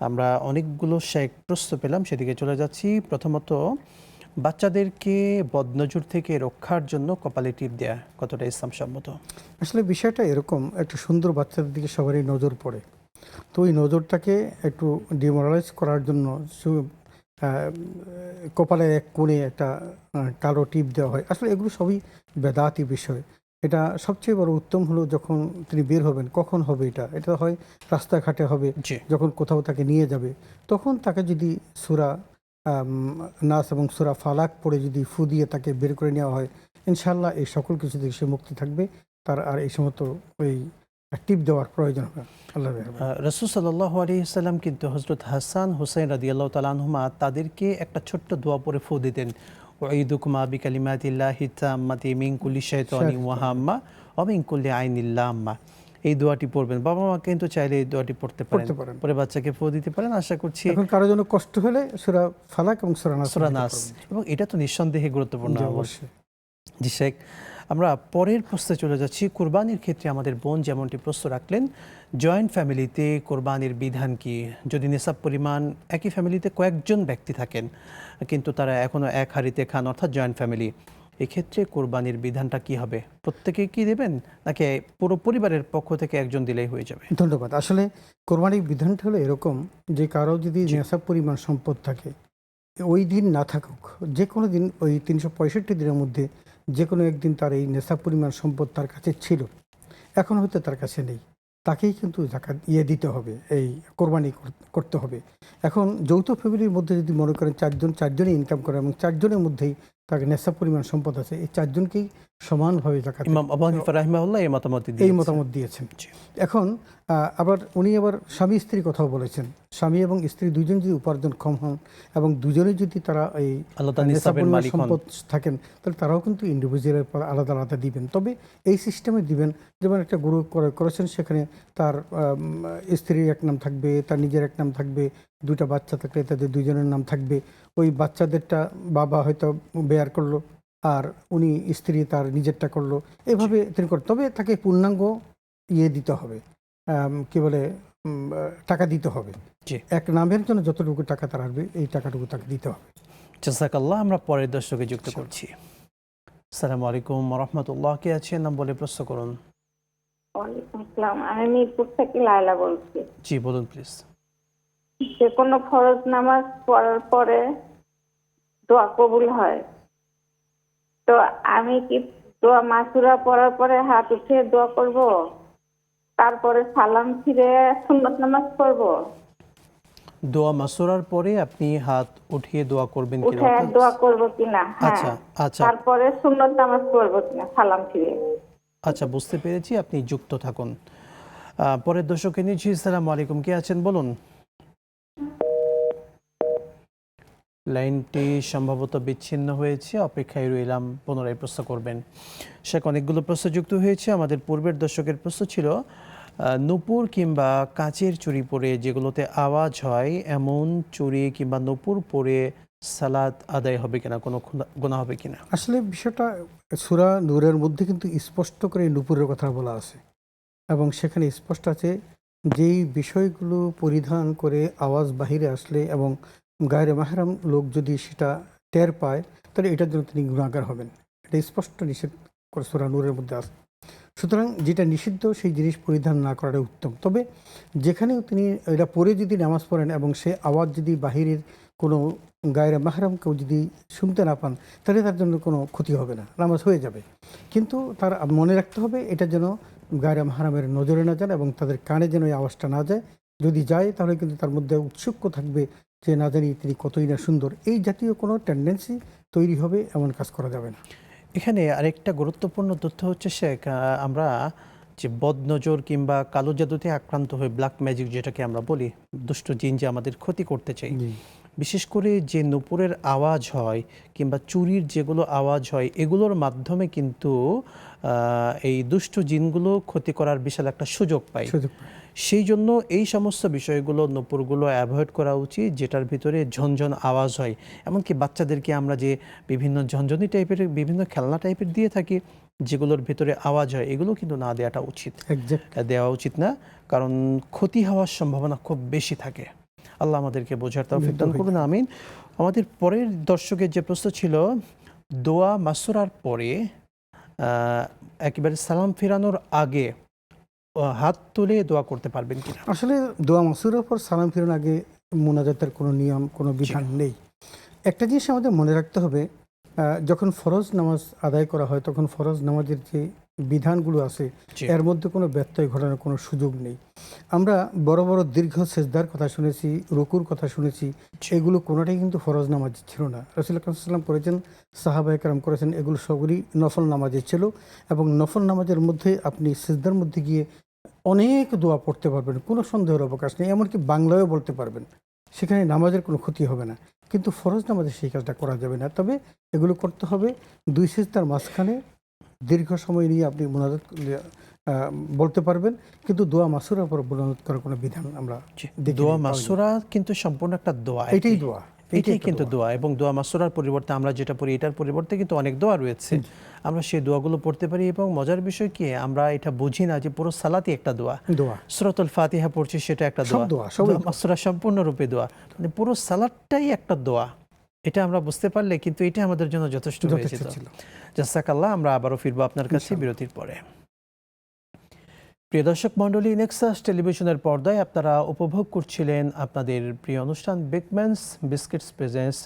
আমরা অনেকগুলো শেখ প্রশ্ন পেলাম, সেদিকে চলে যাচ্ছি। প্রথমত, বাচ্চাদেরকে বদনজর থেকে রক্ষার জন্য কপালে টিপ দেয়া কতটা ইসলাম সম্মত? আসলে বিষয়টা এরকম, একটা সুন্দর বাচ্চাদের দিকে সবারই নজর পড়ে, তো ওই নজরটাকে একটু ডিমোরালাইজ করার জন্য কপালের এক কোণে একটা কালো টিপ দেওয়া হয়। আসলে এগুলো সবই বেদাতি বিষয়। এটা সবচেয়ে বড় উত্তম হলো যখন তিনি বের হবেন, কখন হবে এটা? এটা হয় রাস্তাঘাটে হবে, জি। যখন কোথাও তাকে নিয়ে যাবে, তখন তাকে যদি সূরা নাস এবং সূরা ফালাক পড়ে যদি ফু দিয়ে তাকে বের করে নেওয়া হয়, ইনশাআল্লাহ এই সকল কিছু থেকে সে মুক্তি থাকবে, তার আর এই সমস্ত ওই টিপ দেওয়ার প্রয়োজন হবে। আল্লাহ রাসূল সাল্লাল্লাহু আলাইহি সাল্লাম কিন্তু হযরত হাসান হুসাইন রাদিয়াল্লাহু তাআলা আনহুমা তাদেরকে একটা ছোট্ট দোয়া পড়ে ফু দিতেন। ওয়াইদুকুমা বিকালিমাতিল্লাহি তাম্মাতি মিন কুল্লি শাইতানিন ওয়া হাম্মা ওয়া মিন কুল্লি আইনিল লাম্মা। এই দোয়াটি পড়বেন। বাবা মা কিন্তু চাইলে এই দোয়াটি পড়তে পারেন, পারেন। পরে বাচ্চাকে ফু দিতে পারেন। আশা করছি এখন কারোর জন্য কষ্ট হলে সূরা ফালাক এবং সূরা নাস সূরা নাস, এবং এটা তো নিঃসন্দেহে গুরুত্বপূর্ণ। জি, অবশ্যই। জি শেখ, আমরা পরের প্রশ্নে চলে যাচ্ছি। কোরবানির ক্ষেত্রে আমাদের বোন যেমনটি প্রশ্ন রাখলেন, জয়েন্ট ফ্যামিলিতে কোরবানির বিধান কি? যদি নিসাব পরিমাণ, একই ফ্যামিলিতে কয়েকজন ব্যক্তি থাকেন কিন্তু তারা এখনও এক হাঁড়িতে খান, অর্থাৎ জয়েন্ট ফ্যামিলি, এক্ষেত্রে কোরবানির বিধানটা কি হবে? প্রত্যেকে কি দেবেন নাকি পুরো পরিবারের পক্ষ থেকে একজন দিলেই হয়ে যাবে? ধন্যবাদ। আসলে কোরবানির বিধানটা হলো এরকম যে কারো যদি নেশাব পরিমাণ সম্পদ থাকে, ওই দিন না থাকুক, যে কোনো দিন ওই 365 দিনের মধ্যে যে কোনো একদিন তার এই নেশাব পরিমাণ সম্পদ তার কাছে ছিল, এখন হয়তো তার কাছে নেই, তাকেই কিন্তু জাকাত দিতে হবে, এই কোরবানি করতে হবে। এখন যৌথ ফ্যামিলির মধ্যে যদি মনে করেন চারজনই ইনকাম করে এবং চারজনের মধ্যেই তার নেশাব পরিমাণ সম্পদ আছে, এই চারজনকেই সমানভাবে জাকাত ইমাম আবু হানিফা রাহিমাহুল্লাহ এই মতামত দিয়েছেন। এখন আবার উনি আবার স্বামী স্ত্রীর কথাও বলেছেন। স্বামী এবং স্ত্রী দুজন যদি উপার্জন কম হন এবং দুজনে যদি তারা এই নেশাব পরিমাণ সম্পদ থাকেন, তাহলে তারাও কিন্তু ইন্ডিভিজুয়ালের পর আলাদা আলাদা দিবেন। তবে এই সিস্টেমে দিবেন, যেমন একটা গরু করেছেন, সেখানে তার স্ত্রীর এক নাম থাকবে, তার নিজের এক নাম থাকবে, দুটা বাচ্চা থাকলে তাদের দুজনের নাম থাকবে। ওই বাচ্চাদেরটা বাবা হয়তো বেয়ার করলো, আর উনি স্ত্রী তার নিজেরটা করলো, এভাবে তিনি করেন। তবে তাকে পূর্ণাঙ্গ দিতে হবে, কি বলে, টাকা দিতে হবে। এক নামের জন্য যতটুকু টাকা তার আসবে, এই টাকাটুকু তাকে দিতে হবে। জাযাকাল্লাহ। আমরা পরের দর্শকে যুক্ত করছি। আসসালামু আলাইকুম ওয়া রাহমাতুল্লাহ। কে আছেন? নাম বলে প্রশ্ন করুন। ওয়ালাইকুম আসসালাম, আমি মিরপুর থেকে লায়লা বলছি। জি, বলুন প্লিজ। যে কোনো ফরজ নামাজ পড়ার পরে দোয়া কবুল হয়, তো আমি কি দোয়া মাসুরা পড়ার পরে হাত উঠিয়ে দোয়া করব, তারপরে সালাম ফিরে সুন্নত নামাজ পড়ব? দোয়া মাসুরার পরে আপনি হাত উঠিয়ে দোয়া করবেন কিনা? উঠে দোয়া করব কিনা, আচ্ছা আচ্ছা তারপরে সুন্নত নামাজ পড়ব কিনা সালাম ফিরে? আচ্ছা, বুঝতে পেরেছি। আপনি যুক্ত থাকুন। পরের দর্শকে নিচ্ছি। আসসালামু আলাইকুম। কে আছেন বলুন। লাইনটি সম্ভবত বিচ্ছিন্ন হয়েছে, অপেক্ষায় রইলাম, পুনরায় প্রশ্ন করবেন। শেখ, অনেকগুলো প্রশ্ন যুক্ত হয়েছে। আমাদের পূর্বের দর্শকের প্রশ্ন ছিল, নূপুর কিংবা কাচের চুড়ি পরে যেগুলোতে আওয়াজ হয়, এমন চুড়ি কিংবা নূপুর পরে সালাত আদায় হবে কিনা, কোনো গুনাহ হবে কিনা? আসলে বিষয়টা সূরা নূরের মধ্যে কিন্তু স্পষ্ট করে নূপুরের কথা বলা আছে, এবং সেখানে স্পষ্ট আছে যেই বিষয়গুলো পরিধান করে আওয়াজ বাহিরে আসলে এবং গায়রে মাহরাম লোক যদি সেটা টের পায়, তাহলে এটার জন্য তিনি গুনাহগার হবেন। এটা স্পষ্ট নিষেধ করে সূরা নূরের মধ্যে আছে। সুতরাং যেটা নিষিদ্ধ সেই জিনিস পরিধান না করাটাই উত্তম। তবে যেখানেও তিনি এটা পরে যদি নামাজ পড়েন এবং সে আওয়াজ যদি বাহিরের কোনো গায়রে মাহরাম কেউ যদি শুনতে না পান, তাহলে তার জন্য কোনো ক্ষতি হবে না, নামাজ হয়ে যাবে। কিন্তু তার মনে রাখতে হবে এটা যেন গায়রে মাহরামের নজরে না যান এবং তাদের কানে যেন এই আওয়াজটা না যায়। যদি যায় তাহলে কিন্তু তার মধ্যে উৎসুক্য থাকবে যে না জানি তিনি কতই না সুন্দর, এই জাতীয় কোনো টেন্ডেন্সি তৈরি হবে, এমন কাজ করা যাবে না। এখানে আরেকটা গুরুত্বপূর্ণ তথ্য হচ্ছে শেখ, আমরা যে বদনজর কিংবা কালো জাদুতে আক্রান্ত হয়ে ব্ল্যাক ম্যাজিক যেটাকে আমরা বলি, দুষ্ট জিন যে আমাদের ক্ষতি করতে চাই, বিশেষ করে যে নূপুরের আওয়াজ হয় কিংবা চুরির যেগুলো আওয়াজ হয়, এগুলোর মাধ্যমে কিন্তু এই দুষ্ট জিনগুলো ক্ষতি করার বিশাল একটা সুযোগ পায়। সেই জন্য এই সমস্ত বিষয়গুলো, নূপুরগুলো অ্যাভয়েড করা উচিত, যেটার ভিতরে ঝনঝন আওয়াজ হয়। এমনকি বাচ্চাদেরকে আমরা যে বিভিন্ন ঝনঝনি টাইপের বিভিন্ন খেলনা টাইপের দিয়ে থাকি, যেগুলোর ভিতরে আওয়াজ হয়, এগুলো কিন্তু না দেওয়াটা উচিত, দেওয়া উচিত না, কারণ ক্ষতি হওয়ার সম্ভাবনা খুব বেশি থাকে। আল্লাহ আমাদেরকে বোঝার তৌফিক দান করুন, আমিন। আমাদের পরের দর্শকের যে প্রশ্ন ছিল, দোয়া মাসুরার পরে একেবারে সালাম ফেরানোর আগে হাত তুলে দোয়া করতে পারবেন কিনা? আসলে দোয়া মাসুরার পর সালাম ফেরানোর আগে মোনাজাতের কোনো নিয়ম, কোনো বিধান নেই। একটা জিনিস আমাদের মনে রাখতে হবে, যখন ফরজ নামাজ আদায় করা হয় তখন ফরজ নামাজের যে বিধানগুলো আছে এর মধ্যে কোনো ব্যত্যয় ঘটানোর কোনো সুযোগ নেই। আমরা বড় বড় দীর্ঘ সেজদার কথা শুনেছি, রুকুর কথা শুনেছি, এগুলো কোনোটাই কিন্তু ফরজ নামাজ ছিল না। রাসূল আকরাম সাল্লাল্লাহু আলাইহি ওয়াসাল্লাম করেছেন, সাহাবায়ে কেরাম করেছেন, এগুলো সবই নফল নামাজে ছিল। এবং নফল নামাজের মধ্যে আপনি সেজদার মধ্যে গিয়ে অনেক দোয়া পড়তে পারবেন, কোনো সন্দেহের অবকাশ নেই, এমনকি বাংলায়ও বলতে পারবেন, সেখানে নামাজের কোনো ক্ষতি হবে না। কিন্তু ফরজ নামাজে সেই কাজটা করা যাবে না। তবে এগুলো করতে হবে দুই সিজদার মাঝখানে দীর্ঘ সময় নিয়ে আপনি মুনাজাত বলতে পারবেন, কিন্তু দোয়া মাসুরার পর মুনাজাত করার কোনো বিধান আমরা দেখি। দোয়া মাসুরা কিন্তু সম্পূর্ণ একটা দোয়া, এটাই দোয়া, এটাই কিন্তু দোয়া। এবং দোয়া মাসুরার পরিবর্তে আমরা যেটা পড়ি, এটার পরিবর্তে কিন্তু অনেক দোয়া রয়েছে, আমরা সেই দোয়াগুলো পড়তে পারি। এবং মজার বিষয় কি, আমরা এটা বুঝি না যে পুরো সালাতই একটা দোয়া। সূরাতুল ফাতিহা পড়ছি, সেটা একটা দোয়া। দোয়া মাসুরা সম্পূর্ণরূপে দোয়া, মানে পুরো সালাতটাই একটা দোয়া। এটা আমরা বুঝতে পারলে কিন্তু এটা আমাদের জন্য যথেষ্ট হয়েছিল। জাযাকাল্লাহ। আমরা আবারও ফিরবো আপনার কাছে বিরতির পরে। প্রিয় দর্শক মণ্ডলী, নেক্সাস টেলিভিশনের পর্দায় আপনারা উপভোগ করছিলেন আপনাদের প্রিয় অনুষ্ঠান বেকম্যানস বিস্কিটস প্রেজেন্স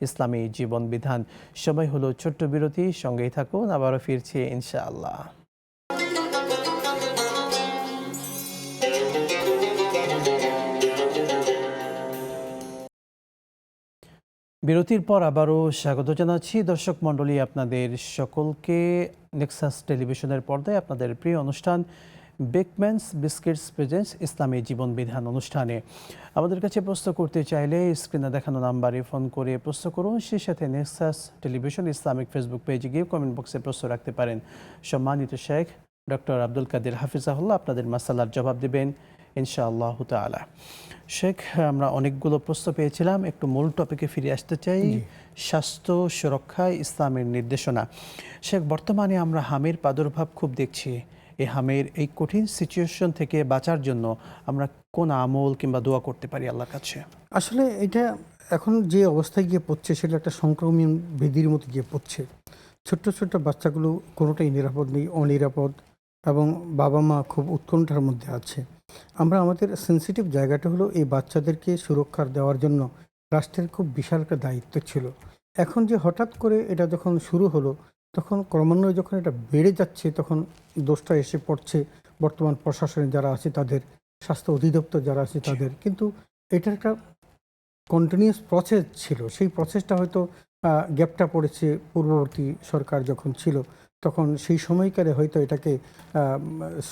ইসলামী জীবন বিধান। সময় হলো ছোট্ট বিরতি, সঙ্গেই থাকুন, আবারও ফিরছি ইনশাআল্লাহ। বিরতির পর আবারও স্বাগত জানাচ্ছি দর্শক মণ্ডলী আপনাদের সকলকে নেক্সাস টেলিভিশনের পর্দায় আপনাদের প্রিয় অনুষ্ঠান বেকম্যানস বিস্কিটস প্রেজেন্স ইসলামী জীবন বিধান অনুষ্ঠানে। আমাদের কাছে প্রশ্ন করতে চাইলে স্ক্রিনে দেখানো নাম্বারে ফোন করে প্রশ্ন করুন, সেই সাথে নেক্সাস টেলিভিশন ইসলামিক ফেসবুক পেজে গিয়ে কমেন্ট বক্সে প্রশ্ন রাখতে পারেন। সম্মানিত শেখ ডক্টর আব্দুল কাদের হাফিজাহুল্লাহ আপনাদের মাসালার জবাব দেবেন ইনশাআল্লাহ তাআলা। শেখ, আমরা অনেকগুলো প্রশ্ন পেয়েছিলাম, একটু মূল টপিকে ফিরে আসতে চাই, স্বাস্থ্য সুরক্ষায় ইসলামের নির্দেশনা। শেখ, বর্তমানে আমরা হামের প্রাদুর্ভাব খুব দেখছি। এই হামের এই কঠিন সিচুয়েশন থেকে বাঁচার জন্য আমরা কোন আমল কিংবা দোয়া করতে পারি আল্লাহর কাছে? আসলে এটা এখন যে অবস্থায় গিয়ে পড়ছে সেটা একটা সংক্রমণ ব্যাধির মতো গিয়ে পড়ছে। ছোট্ট ছোট্ট বাচ্চাগুলো কোনোটাই নিরাপদ নেই, অনিরাপদ, এবং বাবা মা খুব উৎকণ্ঠার মধ্যে আছে। আমরা আমাদের সেন্সিটিভ জায়গাটা হলো এই বাচ্চাদেরকে সুরক্ষা দেওয়ার জন্য রাষ্ট্রের খুব বিশাল একটা দায়িত্ব ছিল। এখন যে হঠাৎ করে এটা যখন শুরু হলো, তখন ক্রমান্বয়ে যখন এটা বেড়ে যাচ্ছে, তখন দোষটা এসে পড়ছে বর্তমান প্রশাসনে যারা আছে তাদের, স্বাস্থ্য অধিদপ্তর যারা আছে তাদের। কিন্তু এটার একটা কন্টিনিউয়াস প্রসেস ছিল, সেই প্রসেসটা হয়তো গ্যাপটা পড়েছে পূর্ববর্তী সরকার যখন ছিল, তখন সেই সময়কালে হয়তো এটাকে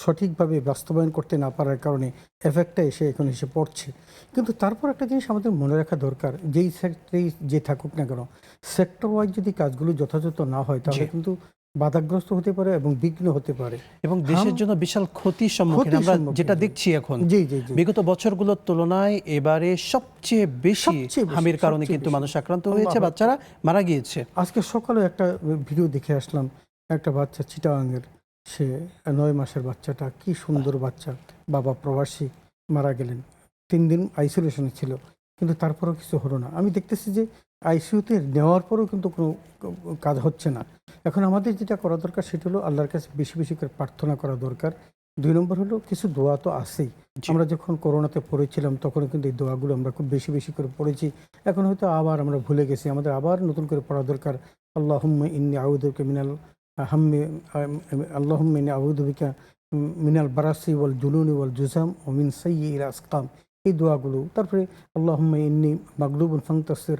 সঠিকভাবে বাস্তবায়ন করতে না পারার কারণে এফেক্টটা এখন এসে পড়ছে। কিন্তু তারপর একটা জিনিস আমাদের মনে রাখা দরকার, যেই সেক্টরেই যে থাকুক না কেন, সেক্টর ওয়াইজ যদি কাজগুলো যথাযথ না হয় তাহলে কিন্তু বাধাগ্রস্ত হতে পারে এবং বিঘ্ন হতে পারে, এবং দেশের জন্য বিশাল ক্ষতির সম্মুখীন আমরা যেটা দেখছি এখন। বিগত বছরগুলোর তুলনায় এবারে সবচেয়ে বেশি হামের কারণে কিন্তু মানুষ আক্রান্ত হয়েছে, বাচ্চারা মারা গিয়েছে। আজকে সকালে একটা ভিডিও দেখে আসলাম, একটা বাচ্চা চিটাগাংয়ের, সে 9 মাসের বাচ্চাটা, কি সুন্দর বাচ্চা, বাবা প্রবাসী, মারা গেলেন। 3 দিন আইসোলেশনে ছিল, কিন্তু তারপরেও কিছু হলো না। আমি দেখতেছি যে আইসিইউতে নেওয়ার পরেও কিন্তু কোনো কাজ হচ্ছে না। এখন আমাদের যেটা করা দরকার সেটা হলো আল্লাহর কাছে বেশি বেশি করে প্রার্থনা করা দরকার। 2 নম্বর হলো কিছু দোয়া তো আছেই। আমরা যখন করোনাতে পড়েছিলাম তখন কিন্তু এই দোয়াগুলো আমরা খুব বেশি বেশি করে পড়েছি। এখন হয়তো আবার আমরা ভুলে গেছি, আমাদের আবার নতুন করে পড়া দরকার। আল্লাহুম্মা ইন্নী আউযুবিকা মিনাল হাম্মি, আল্লাহুম্মা ইন্নী আউযুবিকা মিনাল বারাসি ওয়াল জুনুনি ওয়াল জুজাম ওয়া মিন সাইয়্যিল আসকাম, এই দোয়াগুলো। তারপরে আল্লাহুম্মা ইন্নী মাগলুবুন ফান্তাসির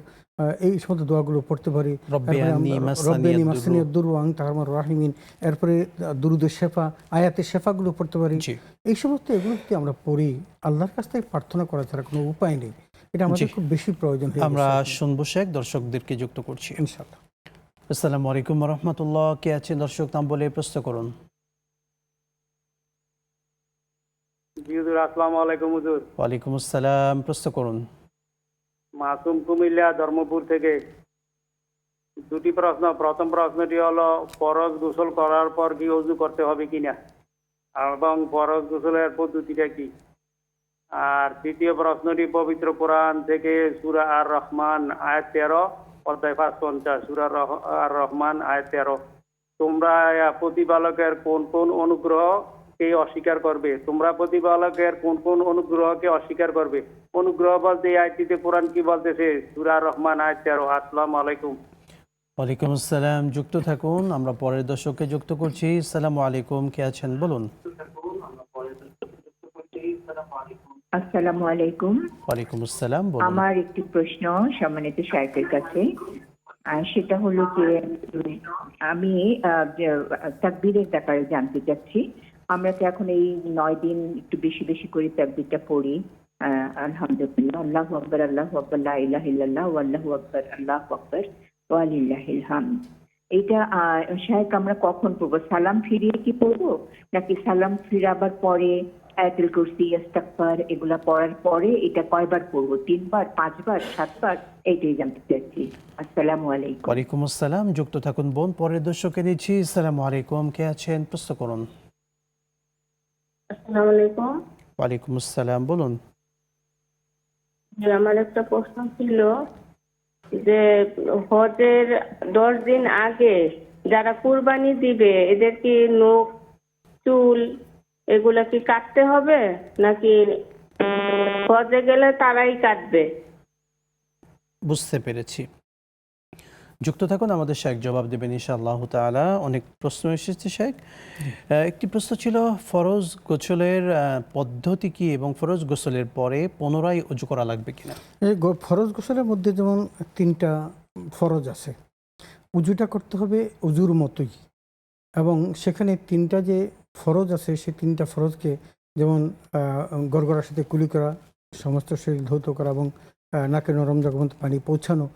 এই সমস্ত দোয়াগুলো পড়তে পারি। রব্বিয়ানি রব্বিয়ানি মাসানিয়াদ মাসানিয়াদ দুরু ওয়া আনতা আরহামুর রাহিমিন, এরপরে দুরুদের শেফা, আয়াতের শেফাগুলো পড়তে পারি। জি। এই সমস্ত এগুলো যদি আমরা পড়ি, আল্লাহর কাছ থেকে প্রার্থনা করা ছাড়া কোনো উপায় নেই। এটা আমাদের খুব বেশি প্রয়োজন হয়ে আমরা গেছে। শুনবো শেখ, দর্শকদেরকে যুক্ত করছি। ইনশাআল্লাহ। আসসালামু আলাইকুম ওয়া রাহমাতুল্লাহ। কে আছেন দর্শক, নাম বলে প্রশ্ন করুন। জি হুজুর, আসসালামু আলাইকুম হুজুর। ওয়ালাইকুম আসসালাম, প্রশ্ন করুন। মাসুম কুমিল্লা ধর্মপুর থেকে। দুটি প্রশ্ন। প্রথম প্রশ্নটি হলো, ফরজ গোসল করার পর কি ওযু করতে হবে কিনা এবং ফরজ গোসলের পদ্ধতিটা কি? আর দ্বিতীয় প্রশ্নটি পবিত্র কোরআন থেকে সূরা আর রহমান আয়াত 13 অধ্যায় 550, সূরা আর রহমান আয়াত 13। তোমরা প্রতিপালকের কোন কোন অনুগ্রহকে অস্বীকার করবে? তোমরা প্রতিপালকের কোন কোন অনুগ্রহকে অস্বীকার করবে? অনুগ্রহ বলতে এই আয়াতটিতে কোরআন কি বলতেছে? সূরা আর রহমান আয়াত 13। আসসালামু আলাইকুম। ওয়ালাইকুম আসসালাম, যুক্ত থাকুন। আমরা পরের দর্শককে যুক্ত করছি। আসসালামু আলাইকুম, কে আছেন বলুন। আসসালামু আলাইকুম। ওয়ালাইকুম আসসালাম, বলুন। আমার একটি প্রশ্ন সম্মানিত শাইখের কাছে, সেটা হলো যে আমি তাকবীরের ব্যাপারে জানতে চাচ্ছি। আমরা তো এখন এই 9 দিন একটু বেশি বেশি করে তাকবীরটা পড়ি, আলহামদুলিল্লাহ, আল্লাহু আকবার, আল্লাহু আকবার, লা ইলাহা ইল্লাল্লাহ, আল্লাহু আকবার, আল্লাহু আকবার, ওয়া লিল্লাহিল হামদ। এইটা শাইখ আমরা কখন পড়বো? সালাম ফিরিয়ে কি পড়বো, নাকি সালাম ফিরাবার পরে আয়াতুল কুরসি, ইস্তিগফার এগুলা পড়ার পরে এটা কয়বার পড়বো? 3 বার, 5 বার, 7 বার? এইটাই জানতে চাচ্ছি। আসসালামু আলাইকুম। ওয়ালাইকুম আসসালাম, যুক্ত থাকুন বোন। পরের দর্শককে দিচ্ছি। আসসালামু আলাইকুম, কে আছেন প্রশ্ন করুন। আসসালামু আলাইকুম। ওয়ালাইকুম আসসালাম, বলুন। আমার একটা প্রশ্ন ছিল যে হজের 10 দিন আগে যারা কুরবানি দিবে, এদের কি নখ, চুল এগুলা কি কাটতে হবে, নাকি হজে গেলে তারাই কাটবে? বুঝতে পেরেছি। যুক্ত থাকুন, আমাদের শেখ জবাব দেবেন ইনশাআল্লাহ তাআলা। অনেক প্রশ্ন এসেছে শেখ। একটি প্রশ্ন ছিল ফরজ গোসলের পদ্ধতি কি এবং ফরজ গোসলের পরে পুনরায় ওযু করা লাগবে কিনা। এই ফরজ গোসলের মধ্যে যেমন 3টা ফরজ আছে, উজুটা করতে হবে উজুর মতোই, এবং সেখানে 3টা যে ফরজ আছে সেই 3টা ফরজকে, যেমন গড়গড়ার সাথে কুলি করা, সমস্ত শরীর ধৌত করা এবং নাকে নরম জায়গা পর্যন্ত পানি পৌঁছানো,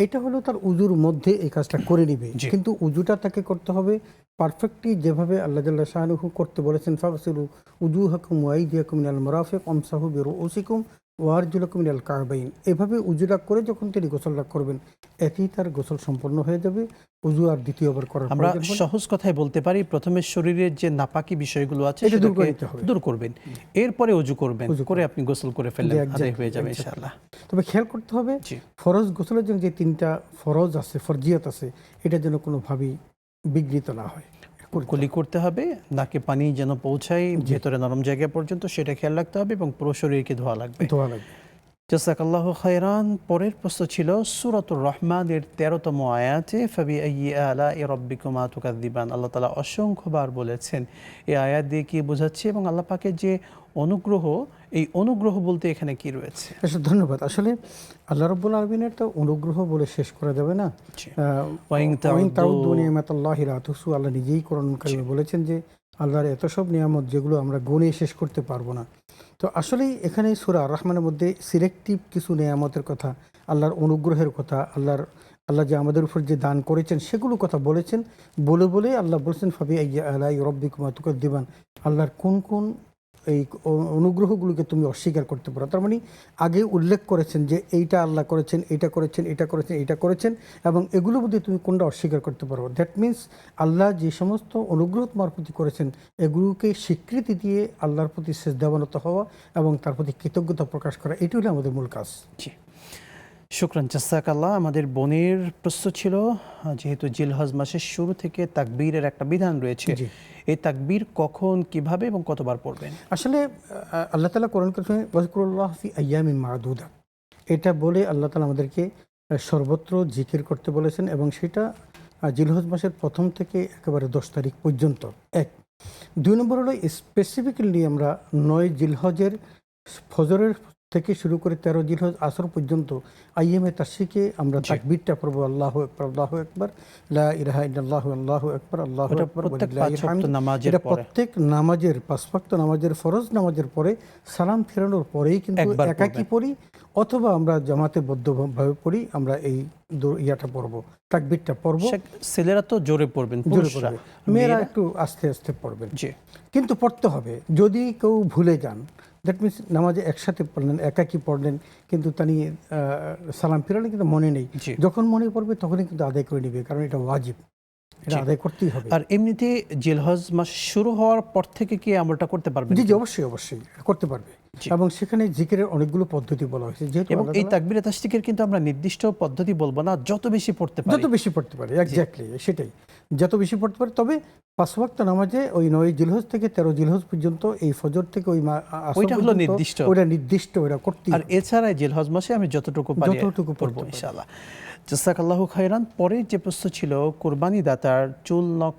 এটা হলো তার উজুর মধ্যে এই কাজটা করে নিবে। কিন্তু উজুটা তাকে করতে হবে পারফেক্টলি, যেভাবে আল্লাহ জাল্লা শাআনুহু করতে বলেছেন, ফাগসিলু উজুহাকুম ওয়া আইদিয়াকুম মিনাল মারাফিক ওয়ামসাহু বিরুউসিকুম ওয়া আরজুলাকুম মিনাল কা'বাইন। এভাবে উজুটা করে যখন তিনি গোসলটা করবেন, এতেই তার গোসল সম্পন্ন হয়ে যাবে। উজু আর দ্বিতীয়বার করার আমরা প্রয়োজন হয় না। সহজ কথায় বলতে পারি, প্রথমে শরীরের যে নাপাকি বিষয়গুলো আছে এটা দূর করে সেটাকে দিতে হবে। দূর করবেন, এরপরে ওযু করবেন, করে আপনি গোসল করে ফেললেন, আদায় হয়ে যাবে ইনশাআল্লাহ। তবে খেয়াল করতে হবে ফরজ গোসলের জন্য যে 3টা ফরজ আছে, ফরজিয়াত আছে, এটা যেন কোনোভাবেই বিঘ্নিত না হয়। কুলি করতে হবে, নাকে পানি যেন পৌঁছায় ভেতরে নরম জায়গা পর্যন্ত, সেটা খেয়াল রাখতে হবে, এবং পুরো শরীরকে ধোয়া লাগবে। জাযাকাল্লাহু খায়রান। পরের প্রশ্ন ছিল সূরাতুর রহমানের 13তম আয়াতে ফাবিআইয়ি আলাই রাব্বিকুমা তুকাযযিবান। আল্লাহ তাআলা অসংখ্যবার বলেছেন। এই আয়াত দিয়ে কি বোঝাচ্ছে এবং আল্লাহ পাকের যে অনুগ্রহ, এই অনুগ্রহ বলতে এখানে কি রয়েছে? ধন্যবাদ। আসলে আল্লাহ রাব্বুল আলামিনের তো অনুগ্রহ বলে শেষ করা যাবে না। ওয়াইন তাউদ্দু নি'মাতাল্লাহি লা তুহসু, আল্লাহ নিজেই কোরআন কারিমে বলেছেন যে আল্লাহর এত সব নিয়ামত যেগুলো আমরা গুণে শেষ করতে পারবো না। তো আসলেই এখানে সূরা আর রহমানের মধ্যে সিলেক্টিভ কিছু নিয়ামতের কথা, আল্লাহর অনুগ্রহের কথা, আল্লাহ যে আমাদের উপর যে দান করেছেন সেগুলো কথা বলেছেন। বলে আল্লাহ বলেছেন ফাবিআইয়ি আলাই রাব্বিকুমা তুকাযযিবান, আল্লাহর কোন কোন এই অনুগ্রহগুলোকে তুমি অস্বীকার করতে পারো। তার মানে আগে উল্লেখ করেছেন যে এইটা আল্লাহ করেছেন, এটা করেছেন, এটা করেছেন, এটা করেছেন, এবং এগুলোর মধ্যে তুমি কোনটা অস্বীকার করতে পারো। দ্যাট মিনস আল্লাহ যে সমস্ত অনুগ্রহ তোমার প্রতি করেছেন এগুলোকে স্বীকৃতি দিয়ে আল্লাহর প্রতি সেজদাবনত হওয়া এবং তার প্রতি কৃতজ্ঞতা প্রকাশ করা, এটি হলো আমাদের মূল কাজ। জি, শুকরান, জাযাকাল্লাহ। আমাদের বোনের প্রশ্ন ছিল, যেহেতু জিলহজ মাসের শুরু থেকে তাকবীরের একটা বিধান রয়েছে, এই তাকবীর কখন, কিভাবে এবং কতবার পড়বেন? আসলে আল্লাহ তাআলা কোরআন কারিমে ওয়াজকুরুল্লাহ ফি আইয়ামিন মা'দুদা, এটা বলে আল্লাহ তাআলা আমাদেরকে সর্বত্র জিকির করতে বলেছেন, এবং সেটা জিলহজ মাসের প্রথম থেকে একেবারে 10 তারিখ পর্যন্ত। 1 2 নম্বর হলো স্পেসিফিক্যালি আমরা 9 জিলহজের ফজরের থেকে শুরু করে 13 জিলহজ আসর পর্যন্ত আইএমএ তাশরিকে আমরা তাকবীরটা পড়বো, আল্লাহু আকবার, আল্লাহু আকবার, লা ইলাহা ইল্লাল্লাহু, আল্লাহু আকবার, আল্লাহু ওটা আকবার, প্রত্যেক ওয়ালিল্লাহিল 5 হামদ। ওয়াক্ত নামাজের এটা পরে। প্রত্যেক নামাজের 5 ওয়াক্ত নামাজের ফরজ নামাজের পরে সালাম ফেরানোর পরেই কিন্তু একবার একাকী পড়ি, অথবা আমরা জামাতে বদ্ধভাবে পড়ি, আমরা এই ইয়াটা পড়বো, তাকবীরটা পড়বো। ছেলেরা তো জোরে পড়বেন, জোরে পুরুষরা, পড়বে, মেয়েরা একটু আস্তে আস্তে পড়বেন। জি, কিন্তু পড়তে হবে। যদি কেউ ভুলে যান, দ্যাট মিনস নামাজে একসাথে পড়লেন, একাকি পড়লেন, কিন্তু তানি সালাম ফিরালেন কিন্তু মনে নেই, জি। যখন মনে পড়বে তখনই কিন্তু আদায় করে নেবে, কারণ এটা ওয়াজিব, এটা জি। আদায় করতেই হবে। আর এমনিতে জিলহজ মাস শুরু হওয়ার পর থেকে কি আমলটা করতে পারবেন? জি জি, অবশ্যই অবশ্যই করতে পারবে। জি। এবং সেখানে জিকিরের অনেকগুলো পদ্ধতি বলা হয়েছে, যেহেতু এবং আলাদা এই আলাদা- তাকবীরে তাশরিকের কিন্তু আমরা নির্দিষ্ট পদ্ধতি বলবো না, যত বেশি পড়তে পারি। যত বেশি পড়তে পারে, এক্স্যাক্টলি সেটাই, যত বেশি পড়তে পারে। তবে 5 ওয়াক্ত নামাজে ওই 9 জিলহজ থেকে 13 জিলহজ পর্যন্ত, এই ফজর থেকে ওই আসর ওইটা হলো পর্যন্ত, নির্দিষ্ট। ওইটা নির্দিষ্ট, ওইটা করতেই আর এছাড়া জিলহজ মাসে আমি যতটুকু পারি যতটুকু পড়বো পড়তে পারি। ইনশাআল্লাহ। জাযাকাল্লাহু খাইরান। পরের যে প্রশ্ন ছিল, কুরবানি দাতার চুল নখ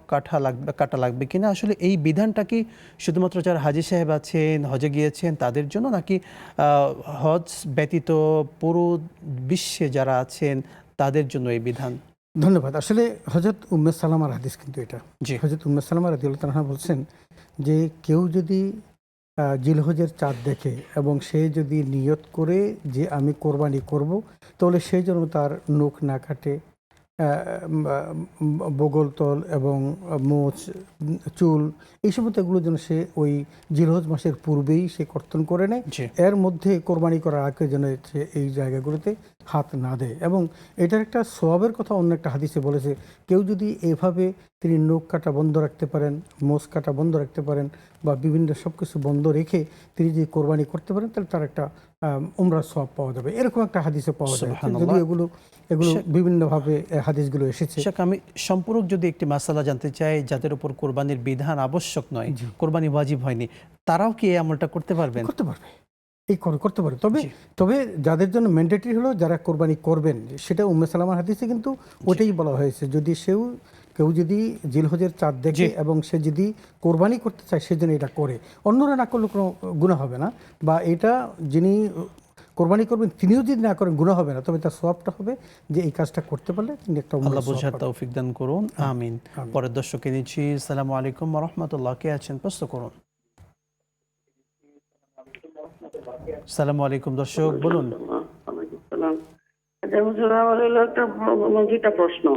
কাটা লাগবে কিনা, আসলে এই বিধানটা কি শুধুমাত্র যারা হাজী সাহেব আছেন, হজে গিয়েছেন তাদের জন্য, নাকি হজ ব্যতীত পুরো বিশ্বে যারা আছেন তাদের জন্য এই বিধান? ধন্যবাদ। আসলে হযরত উম্মে সালামার হাদিস কিন্তু এটা। জি। হযরত উম্মে সালামা রাদিয়াল্লাহু তাআলা বলছেন যে কেউ যদি জিলহজের চাঁদ দেখে এবং সে যদি নিয়ত করে যে আমি কোরবানি করব, তাহলে সেই জন্য তার নখ না কাটে, বগলতল এবং মোচ, চুল, এই সমস্ত এগুলোর জন্য সে ওই জিলহজ মাসের পূর্বেই সে কর্তন করে নেয়। জি। এর মধ্যে কোরবানি করার আগে যেন সে এই জায়গাগুলোতে হাত না দেয়। এবং এটার একটা সওয়াবের কথা অন্য একটা হাদিসে বলেছে, কেউ যদি এভাবে তিনি নখ কাটা বন্ধ রাখতে পারেন, মোচ কাটা বন্ধ রাখতে পারেন, বা বিভিন্ন সব কিছু বন্ধ রেখে তিনি যদি কোরবানি করতে পারেন, তাহলে তার একটা উমরার সওয়াব পাওয়া যাবে, এরকম একটা হাদিসে পাওয়া যায়। সুবহানাল্লাহ। যদি এগুলো বিভিন্নভাবে হাদিসগুলো এসেছে। শেখ, আমি সম্পূরক যদি একটি মাসালা জানতে চাই, যাদের উপর কোরবানির বিধান আবশ্যক নয়, জি। কোরবানি ওয়াজিব হয়নি, তারাও কি এই আমলটা করতে পারবেন? করতে পারবে, করতে পারে। জি। তবে যাদের জন্য ম্যান্ডেটরি হলো যারা কোরবানি করবেন, সেটা উম্মে সালামার হাদিসে কিন্তু ওটাই বলা হয়েছে, যদি কেউ যদি জিলহজের চাঁদ দেখে জি। এবং সে যদি কোরবানি করতে চায়, সে যেন এটা করে, অন্যরা না করলে কোনো গুনাহ হবে না, বা এটা যিনি কোরবানি করবেন তিনিও যদি না করেন গুনাহ হবে না, তবে তার সওয়াবটা হবে যে এই কাজটা করতে পারলে তিনি একটা আল্লাহ উমরার সওয়াব বোঝার পাবেন। তৌফিক দান করুন, আমিন। পরের দর্শককে নিচ্ছি। আসসালামু আলাইকুম ওয়া রাহমাতুল্লাহ, কে আছেন, প্রশ্ন করুন। আসসালামু আলাইকুম দর্শক, বলুন। আচ্ছা হুজুর, আমার হলো দুইটা প্রশ্ন।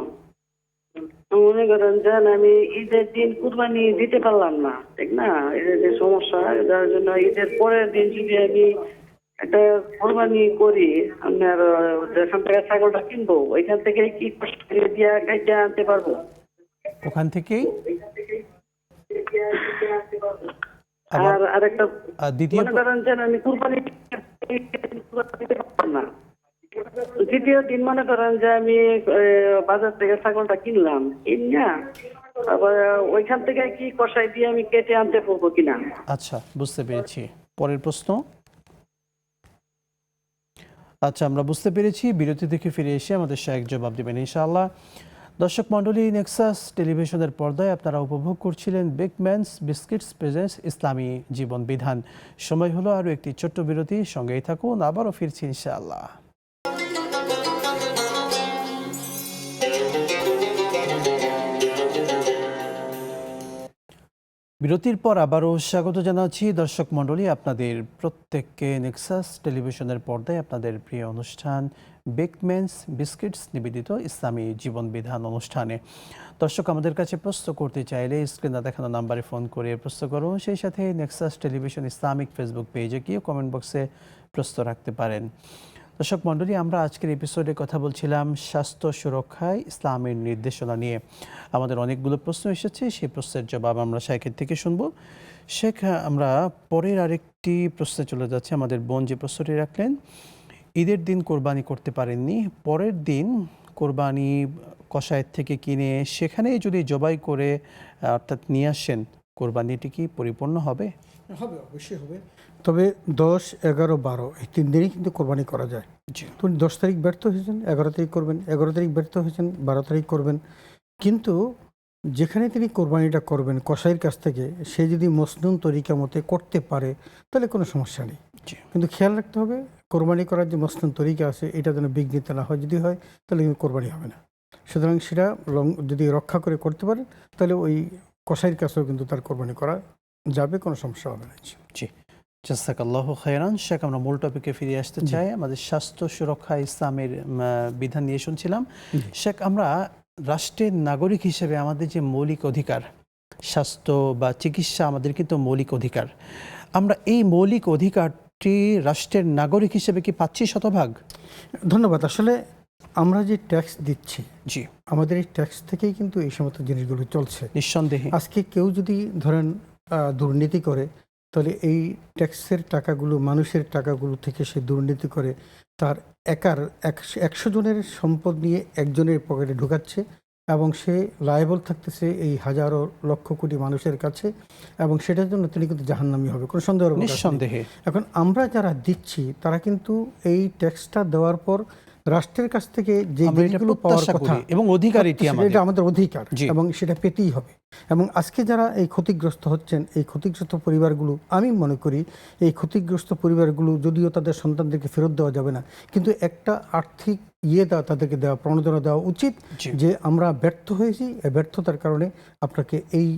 মনে করেন যে আমি ঈদের দিন কুরবানি দিতে পারলাম না, ঠিক না, এদের যে সমস্যা, যার জন্য ঈদের পরের দিন যদি আমি একটা কোরবানি করি, আপনার যেখান থেকে ছাগলটা কিনবো ওইখান থেকে কি কষ্ট করে দিয়া কাইটা আনতে পারবো? ওখান থেকেই আর আরেকটা, দ্বিতীয় মনে করেন যে আমি কুরবানি দিতে পারলাম না, দ্বিতীয় দিন মনে করেন যে আমি বাজার থেকে ছাগলটা কিনলাম, কিনা আবার ওইখান থেকে কি কষাই দিয়ে আমি কেটে আনতে পারবো কিনা? আচ্ছা, বুঝতে পেরেছি। পরের প্রশ্ন। আচ্ছা, আমরা বুঝতে পেরেছি। বিরতি থেকে ফিরে এসে আমাদের শায়েখ জবাব দেবেন ইনশাআল্লাহ। দর্শক মণ্ডলী, নেক্সাস টেলিভিশনের পর্দায় আপনারা উপভোগ করছিলেন বেকম্যানস বিস্কিটস প্রেজেন্টস ইসলামী জীবন বিধান। সময় হলো আরও একটি ছোট্ট বিরতি, সঙ্গেই থাকুন, আবারও ফিরছি ইনশাআল্লাহ। বিরতির পর আবারও স্বাগত জানাচ্ছি দর্শক মণ্ডলী, আপনাদের প্রত্যেককে নেক্সাস টেলিভিশনের পর্দায় আপনাদের প্রিয় অনুষ্ঠান বেকম্যানস বিস্কিটস নিবেদিত ইসলামী জীবন বিধান অনুষ্ঠানে। দর্শক, আমাদের কাছে প্রশ্ন করতে চাইলে স্ক্রিনে দেখানো নাম্বারে ফোন করে প্রশ্ন করুন, সেই সাথে নেক্সাস টেলিভিশন ইসলামিক ফেসবুক পেজে গিয়ে কমেন্ট বক্সে প্রশ্ন রাখতে পারেন। দর্শক মণ্ডলী, আমরা আজকের এপিসোডে কথা বলছিলাম স্বাস্থ্য সুরক্ষায় ইসলামের নির্দেশনা নিয়ে। আমাদের অনেকগুলো প্রশ্ন এসেছে, সেই প্রশ্নের জবাব আমরা শাইখের থেকে শুনবো। শেখ, আমরা পরের আরেকটি প্রশ্নে চলে যাচ্ছি। আমাদের বোন যে প্রশ্নটি রাখলেন, ঈদের দিন কোরবানি করতে পারেননি, পরের দিন কোরবানি কসাইয়ের থেকে কিনে সেখানেই যদি জবাই করে অর্থাৎ নিয়ে আসেন, কোরবানিটি কি পরিপূর্ণ হবে? হবে, অবশ্যই হবে। তবে 10, 11, 12 এই 3 দিনই কিন্তু কোরবানি করা যায়। তো 10 তারিখ ব্যর্থ হয়েছেন, 11 তারিখ করবেন, 11 তারিখ ব্যর্থ হয়েছেন, 12 তারিখ করবেন। কিন্তু যেখানে তিনি কোরবানিটা করবেন কসাইয়ের কাছ থেকে, সে যদি মসনুন তরিকা মতে করতে পারে, তাহলে কোনো সমস্যা নেই। কিন্তু খেয়াল রাখতে হবে কোরবানি করার যে মসনন তরিকা আছে এটা যেন বিঘ্নিত না হয়, যদি হয় তাহলে কিন্তু কোরবানি হবে না। সুতরাং সেটা যদি রক্ষা করে করতে পারে তাহলে ওই কসাইয়ের কাছেও কিন্তু তার কোরবানি করা যাবে, কোনো সমস্যা হবে না। জি, জাযাকাল্লাহু খায়রান। শেখ, আমরা মূল টপিকে ফিরে আসতে চাই। আমাদের স্বাস্থ্য সুরক্ষা ইসলামের বিধান নিয়ে শুনছিলাম। শেখ, আমরা রাষ্ট্রের নাগরিক হিসেবে আমাদের যে মৌলিক অধিকার, স্বাস্থ্য বা চিকিৎসা আমাদের কিন্তু মৌলিক অধিকার, আমরা এই মৌলিক অধিকারটি রাষ্ট্রের নাগরিক হিসেবে কি পাচ্ছি শতভাগ? ধন্যবাদ। আসলে আমরা যে ট্যাক্স দিচ্ছি, জি, আমাদের এই ট্যাক্স থেকেই কিন্তু এই সমস্ত জিনিসগুলো চলছে। নিঃসন্দেহে আজকে কেউ যদি ধরেন দুর্নীতি করে, তাহলে এই ট্যাক্সের টাকাগুলো, মানুষের টাকাগুলো থেকে সে দুর্নীতি করে তার 100 জনের সম্পদ নিয়ে একজনের পকেটে ঢুকাচ্ছে এবং সে লায়েবল থাকতেছে এই হাজারো লক্ষ কোটি মানুষের কাছে, এবং সেটার জন্য তিনি কিন্তু জাহান্নামী হবে, কোনো সন্দেহ নেই। নিঃসন্দেহে। এখন আমরা যারা দিচ্ছি তারা কিন্তু এই ট্যাক্সটা দেওয়ার পর রাষ্ট্রের কাছ থেকে যে জিনিসগুলো পাওয়ার কথা এবং অধিকার, এটা আমাদের অধিকার এবং সেটা পেতেই হবে। এবং আজকে যারা এই ক্ষতিগ্রস্ত হচ্ছেন, এই ক্ষতিগ্রস্ত পরিবারগুলো, আমি মনে করি এই ক্ষতিগ্রস্ত পরিবারগুলো যদিও তাদের সন্তানদেরকে ফেরত দেওয়া যাবে না, কিন্তু একটা আর্থিক তাদেরকে দেওয়া, প্রণোদনা দেওয়া উচিত যে আমরা ব্যর্থ হয়েছি, এই ব্যর্থতার কারণে আপনাকে এই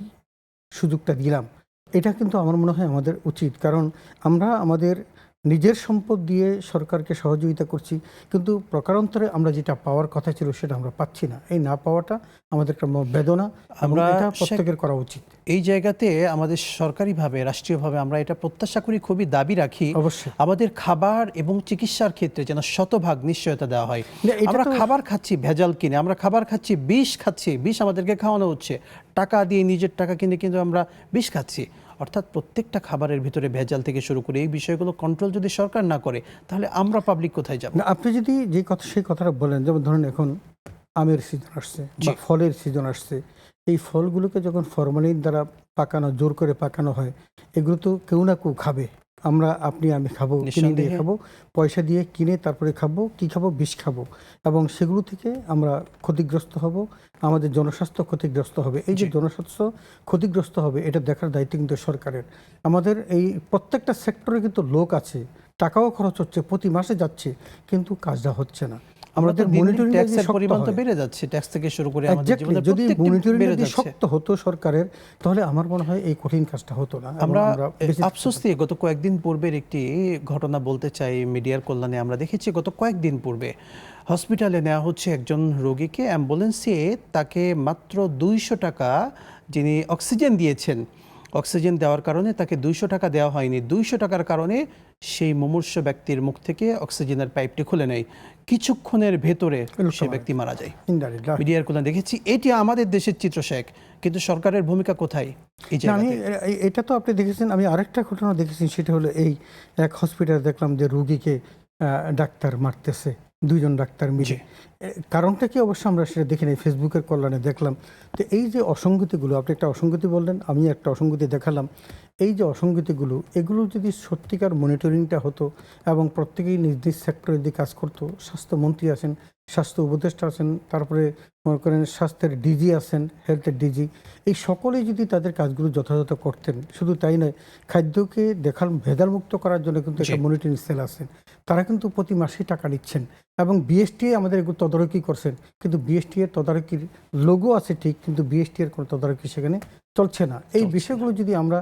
সুযোগটা দিলাম। এটা কিন্তু আমার মনে হয় আমাদের উচিত, কারণ আমরা আমাদের নিজের সম্পদ দিয়ে সরকারকে সহযোগিতা করছি, কিন্তু প্রকারান্তরে আমরা যেটা পাওয়ার কথা ছিল সেটা আমরা পাচ্ছি না। এই না পাওয়াটা আমাদের একটা বেদনা, আমরা এটা প্রত্যেকের করা উচিত। এই জায়গাতে আমাদের সরকারিভাবে, রাষ্ট্রীয়ভাবে আমরা এটা প্রত্যাশা করি, খুবই দাবি রাখি, অবশ্যই আমাদের খাবার এবং চিকিৎসার ক্ষেত্রে যেন শতভাগ নিশ্চয়তা দেওয়া হয়। আমরা খাবার খাচ্ছি ভেজাল কিনে, আমরা খাবার খাচ্ছি বিষ খাচ্ছি, বিষ আমাদেরকে খাওয়ানো হচ্ছে, টাকা দিয়ে নিজের টাকা কিনে কিন্তু আমরা বিষ খাচ্ছি। অর্থাৎ প্রত্যেকটা খাবারের ভিতরে ভেজাল থেকে শুরু করে এই বিষয়গুলো কন্ট্রোল যদি সরকার না করে তাহলে আমরা পাবলিক কোথায় যাব? আপনি যদি যে কথা সেই কথাটা বলেন, যেমন ধরুন এখন আমের সিজন আসছে বা ফলের সিজন আসছে, এই ফলগুলোকে যখন ফরমালিন দ্বারা পাকানো, জোর করে পাকানো হয়, এগুলো তো কেউ না কেউ খাবে। আমরা, আপনি, আমি খাবো, কিনে দিয়ে খাবো, পয়সা দিয়ে কিনে তারপরে খাবো, কি খাবো, বিষ খাবো, এবং সেগুলো থেকে আমরা ক্ষতিগ্রস্ত হব, আমাদের জনস্বাস্থ্য ক্ষতিগ্রস্ত হবে। এই যে জনস্বাস্থ্য ক্ষতিগ্রস্ত হবে এটা দেখার দায়িত্ব কিন্তু সরকারের। আমাদের এই প্রত্যেকটা সেক্টরে কিন্তু লোক আছে, টাকাও খরচ হচ্ছে, প্রতি মাসে যাচ্ছে, কিন্তু কাজটা হচ্ছে না। আমাদের মনিটরিং ট্যাক্সের পরিমাণ তো বেড়ে যাচ্ছে, ট্যাক্স থেকে শুরু করে আমাদের জীবনে যদি মনিটরিং যদি শক্ত হতো সরকারের, তাহলে আমার মনে হয় এই কঠিন কাজটা হতো না। আমরা আফসোস দিয়ে গত কয়েকদিন পূর্বের একটি ঘটনা বলতে চাই মিডিয়ার কল্যাণে। আমরা দেখেছি গত কয়েকদিন পূর্বে হসপিটালে নেওয়া হচ্ছে একজন রোগীকে, অ্যাম্বুলেন্সে তাকে মাত্র 200 টাকা, যিনি অক্সিজেন দিয়েছেন, অক্সিজেন দেওয়ার কারণে তাকে 200 টাকা দেওয়া হয়নি। 200 টাকার কারণে সেই মুমূর্ষু ব্যক্তির মুখ থেকে অক্সিজেনের পাইপটি খুলে নেয়, কিছুক্ষণের ভেতরে সে ব্যক্তি মারা যায়। মিডিয়ার কল্যাণে দেখেছি। এটি আমাদের দেশের চিত্র শেখ, কিন্তু সরকারের ভূমিকা কোথায়? আমি এটা তো আপনি দেখেছেন, আমি আরেকটা ঘটনা দেখেছি, সেটা হলো এই এক হসপিটালে দেখলাম যে রোগীকে ডাক্তার মারতেছে, 2 জন ডাক্তার মিলে। কারণটা কি অবশ্য আমরা সেটা দেখি নাই, ফেসবুকের কল্যাণে দেখলাম। তো এই যে অসঙ্গতিগুলো, আপনি একটা অসঙ্গতি বললেন, আমি একটা অসঙ্গতি দেখালাম, এই যে অসঙ্গতিগুলো, এগুলো যদি সত্যিকার মনিটরিংটা হতো এবং প্রত্যেকেই নিজ নিজ সেক্টরে যদি কাজ করতো, স্বাস্থ্যমন্ত্রী আছেন, স্বাস্থ্য উপদেষ্টা আছেন, তারপরে মনে করেন স্বাস্থ্যের ডিজি আছেন, হেলথের ডিজি, এই সকলেই যদি তাদের কাজগুলো যথাযথ করতেন, শুধু তাই নয়, খাদ্যকে ভেজালমুক্ত করার জন্য কিন্তু একটা মনিটরিং সেল আছেন, তারা কিন্তু প্রতি মাসেই টাকা নিচ্ছেন, এবং বিএসটি আমাদের এগুলো তদারকি করছেন, কিন্তু বিএসটি এর তদারকির লোগো আছে ঠিক, কিন্তু বিএসটি এর কোনো তদারকি সেখানে চলছে না। এই বিষয়গুলো যদি আমরা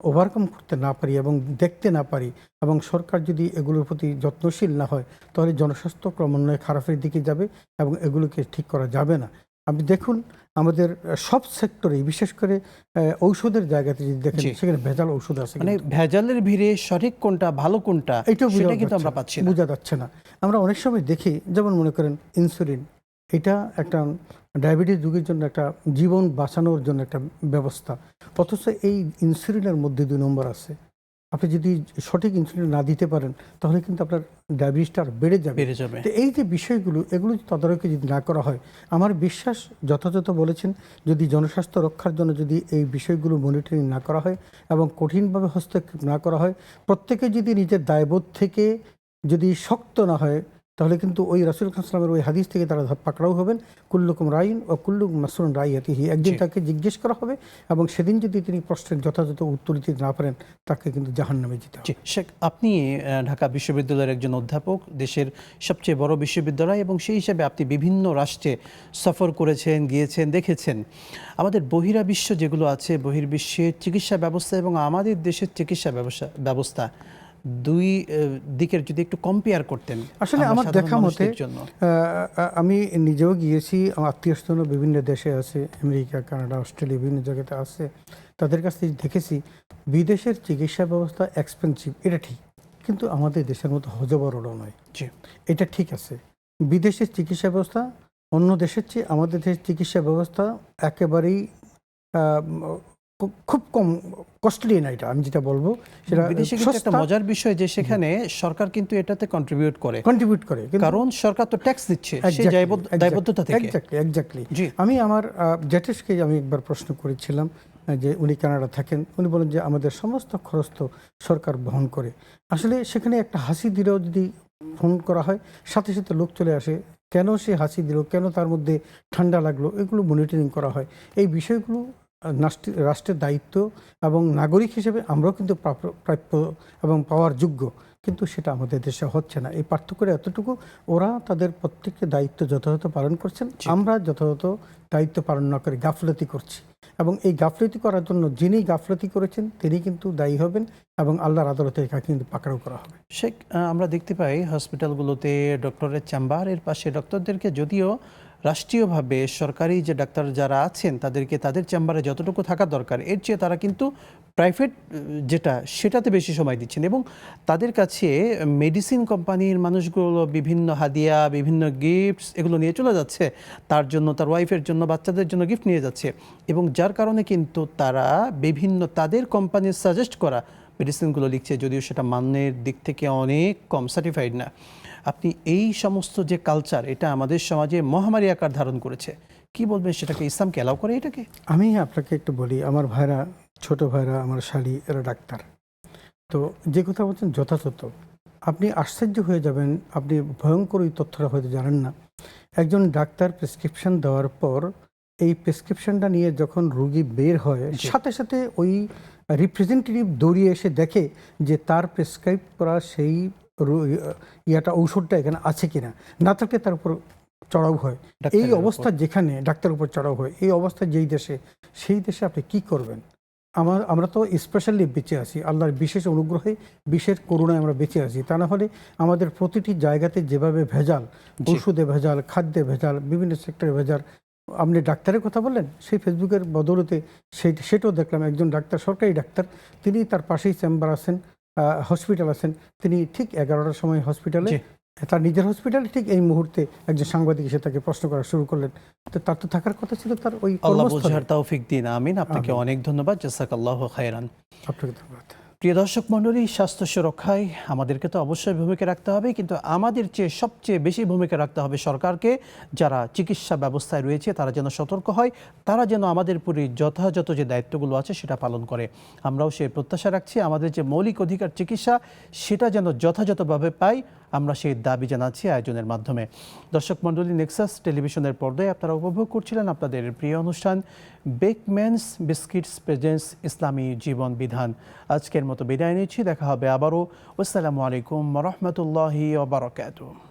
ওভারকাম করতে না পারি এবং দেখতে না পারি, এবং সরকার যদি এগুলোর প্রতি যত্নশীল না হয়, তাহলে জনস্বাস্থ্য ক্রমান্বয়ে খারাপের দিকে যাবে এবং এগুলোকে ঠিক করা যাবে না। আপনি দেখুন আমাদের সব সেক্টরে, বিশেষ করে ঔষধের জায়গাতে যদি দেখেন, সেখানে ভেজাল ঔষধ আছে, মানে ভেজালের ভিড়ে সঠিক কোনটা ভালো কোনটা সেটা কিন্তু আমরা পাচ্ছি না, বোঝা যাচ্ছে না। আমরা অনেক সময় দেখি, যেমন মনে করেন ইনসুলিন, এটা একটা ডায়াবেটিস রোগীর জন্য একটা জীবন বাঁচানোর জন্য একটা ব্যবস্থা, অথচ এই ইনসুলিনের মধ্যে 2 নম্বর আছে। আপনি যদি সঠিক ইনসুলিন না দিতে পারেন তাহলে কিন্তু আপনার ডায়াবেটিসটা আর বেড়ে যাবে। তো এই যে বিষয়গুলো, এগুলো তদারকি যদি না করা হয়, আমার বিশ্বাস যথাযথ বলেছেন, যদি জনস্বাস্থ্য রক্ষার জন্য যদি এই বিষয়গুলো মনিটরিং না করা হয় এবং কঠিনভাবে হস্তক্ষেপ না করা হয়, প্রত্যেকে যদি নিজের দায়বোধ থেকে যদি শক্ত না হয়, তাহলে কিন্তু ওই রাসূল সাল্লামের ওই হাদিস থেকে তারা পাকড়াও হবেন, কুল্লুকুম রাইন ও কুল্লুকুম মাসউলুন রাইয়াতিহি। একদিন তাকে জিজ্ঞেস করা হবে এবং সেদিন যদি তিনি প্রশ্নের যথাযথ উত্তর দিতে না পারেন তাকে কিন্তু জাহান্নামে যেতে হবে। শেখ, আপনি ঢাকা বিশ্ববিদ্যালয়ের একজন অধ্যাপক, দেশের সবচেয়ে বড় বিশ্ববিদ্যালয়, এবং সেই হিসাবে আপনি বিভিন্ন রাষ্ট্রে সফর করেছেন, গিয়েছেন, দেখেছেন। আমাদের বহিরাবিশ্ব যেগুলো আছে, বহির্বিশ্বের চিকিৎসা ব্যবস্থা এবং আমাদের দেশের চিকিৎসা ব্যবস্থা দুই দিকের যদি একটু কম্পেয়ার করতেন। আসলে আমার দেখা মতে আমি নিজেও গিয়েছি, আমার আত্মীয় স্বজন বিভিন্ন দেশে আছে, আমেরিকা, কানাডা, অস্ট্রেলিয়া, বিভিন্ন জায়গাতে আছে। তাদের কাছ থেকে দেখেছি বিদেশের চিকিৎসা ব্যবস্থা এক্সপেন্সিভ, এটা ঠিক, কিন্তু আমাদের দেশের মতো হজবরল নয়। এটা ঠিক আছে, বিদেশের চিকিৎসা ব্যবস্থা অন্য দেশের চেয়ে আমাদের দেশের চিকিৎসা ব্যবস্থা একেবারেই খুব কম কস্টলি না। এটা আমি যেটা বলবো সেটা বিদেশে কিন্তু একটা মজার বিষয় যে সেখানে সরকার কিন্তু এটাতে কন্ট্রিবিউট করে, কারণ সরকার তো ট্যাক্স দিচ্ছে সেই দায়বদ্ধতা থেকে। এক্স্যাক্টলি। আমি আমার জ্যাঠেশকে আমি একবার প্রশ্ন করেছিলাম যে উনি কানাডা থাকেন, উনি বলেন যে আমাদের সমস্ত খরচ তো সরকার বহন করে। আসলে সেখানে একটা হাসি দিলেও যদি ফোন করা হয় সাথে সাথে লোক চলে আসে, কেন সে হাসি দিল, কেন তার মধ্যে ঠান্ডা লাগলো, এগুলো মনিটরিং করা হয়। এই বিষয়গুলো রাষ্ট্রের দায়িত্ব এবং নাগরিক হিসেবে আমরাও কিন্তু প্রাপ্য এবং পাওয়ার যোগ্য, কিন্তু সেটা আমাদের দেশে হচ্ছে না। এই পার্থক্য এতটুকু, ওরা তাদের প্রত্যেককে দায়িত্ব যথাযথ পালন করছেন, আমরা যথাযথ দায়িত্ব পালন না করে গাফলতি করছি, এবং এই গাফলতি করার জন্য যিনি গাফলতি করেছেন তিনি কিন্তু দায়ী হবেন এবং আল্লাহর আদালতে তাকে কিন্তু পাকড়াও করা হবে। শেখ, আমরা দেখতে পাই হসপিটালগুলোতে ডক্টরের চেম্বারের পাশে ডক্টরদেরকে যদিও রাষ্ট্রীয়ভাবে সরকারি যে ডাক্তার যারা আছেন তাদেরকে তাদের চেম্বারে যতটুকু থাকা দরকার এর চেয়ে তারা কিন্তু প্রাইভেট যেটা সেটাতে বেশি সময় দিচ্ছেন, এবং তাদের কাছে মেডিসিন কোম্পানির মানুষগুলো বিভিন্ন হাদিয়া, বিভিন্ন গিফটস এগুলো নিয়ে চলে যাচ্ছে, তার জন্য, তার ওয়াইফের জন্য, বাচ্চাদের জন্য গিফট নিয়ে যাচ্ছে, এবং যার কারণে কিন্তু তারা বিভিন্ন তাদের কোম্পানির সাজেস্ট করা মেডিসিনগুলো লিখছে, যদিও সেটা মানের দিক থেকে অনেক কম, সার্টিফাইড না। আপনি এই সমস্ত যে কালচার, এটা আমাদের সমাজে মহামারী আকার ধারণ করেছে, কি বলবেন সেটাকে? ইসলামকে অ্যালাউ করে এটাকে? আমি আপনাকে একটু বলি, আমার ভাইরা, ছোট ভাইরা, আমার শালী, এরা ডাক্তার, তো যে কথা বলছেন যথাযথ। আপনি আশ্চর্য হয়ে যাবেন, আপনি ভয়ঙ্কর এই তথ্যটা হয়তো জানেন না। একজন ডাক্তার প্রেসক্রিপশন দেওয়ার পর এই প্রেসক্রিপশনটা নিয়ে যখন রোগী বের হয় সাথে সাথে ওই রিপ্রেজেন্টেটিভ দৌড়িয়ে এসে দেখে যে তার প্রেসক্রাইব করা সেই ঔষধটা এখানে আছে কিনা, না থাকলে তার উপর চড়াও হয়। এই অবস্থা যেখানে ডাক্তার উপর চড়াও হয়, এই অবস্থা যেই দেশে, সেই দেশে আপনি কি করবেন? আমরা তো স্পেশালি বেঁচে আছি আল্লাহর বিশেষ অনুগ্রহে, বিশেষ করুণায় আমরা বেঁচে আছি। তা না হলে আমাদের প্রতিটি জায়গাতে যেভাবে ভেজাল, ওষুধে ভেজাল, খাদ্যে ভেজাল, বিভিন্ন সেক্টরে ভেজাল। আপনি ডাক্তারের কথা বললেন, সেই ফেসবুকের বদৌলতে সেটাও দেখলাম, একজন ডাক্তার, সরকারি ডাক্তার, তিনি তার পাশেই চেম্বার আছেন, হসপিটাল আছেন, তিনি ঠিক 11টার সময় হসপিটালে, তার নিজের হসপিটালে ঠিক এই মুহূর্তে একজন সাংবাদিক এসে তাকে প্রশ্ন করা শুরু করলেন। তো তার তো থাকার কথা ছিল তার ওই কর্মস্থলে। তৌফিক দিন, আমিন। আপনাকে অনেক ধন্যবাদ, জাযাকাল্লাহু খায়রান। আপনাকে ধন্যবাদ। প্রিয় দর্শক মণ্ডলী, স্বাস্থ্য সুরক্ষায় আমাদেরকে তো অবশ্যই ভূমিকা রাখতে হবে, কিন্তু আমাদের চেয়ে সবচেয়ে বেশি ভূমিকা রাখতে হবে সরকারকে। যারা চিকিৎসা ব্যবস্থায় রয়েছে তারা যেন সতর্ক হয়, তারা যেন আমাদের প্রতি যথাযথ যে দায়িত্বগুলো আছে সেটা পালন করে। আমরাও সেই প্রত্যাশা রাখছি, আমাদের যে মৌলিক অধিকার চিকিৎসা সেটা যেন যথাযথভাবে পাই, আমরা সেই দাবি জানাচ্ছি আয়োজনের মাধ্যমে। দর্শক মণ্ডলী, নেক্সাস টেলিভিশনের পর্দায় আপনারা উপভোগ করছিলেন আপনাদের প্রিয় অনুষ্ঠান বেকম্যানস বিস্কিটস প্রেজেন্স ইসলামী জীবন বিধান। আজকের মতো বিদায় নিচ্ছি, দেখা হবে আবারও। আসসালামু আলাইকুম ওয়া রাহমাতুল্লাহি ওয়া বারাকাতুহু।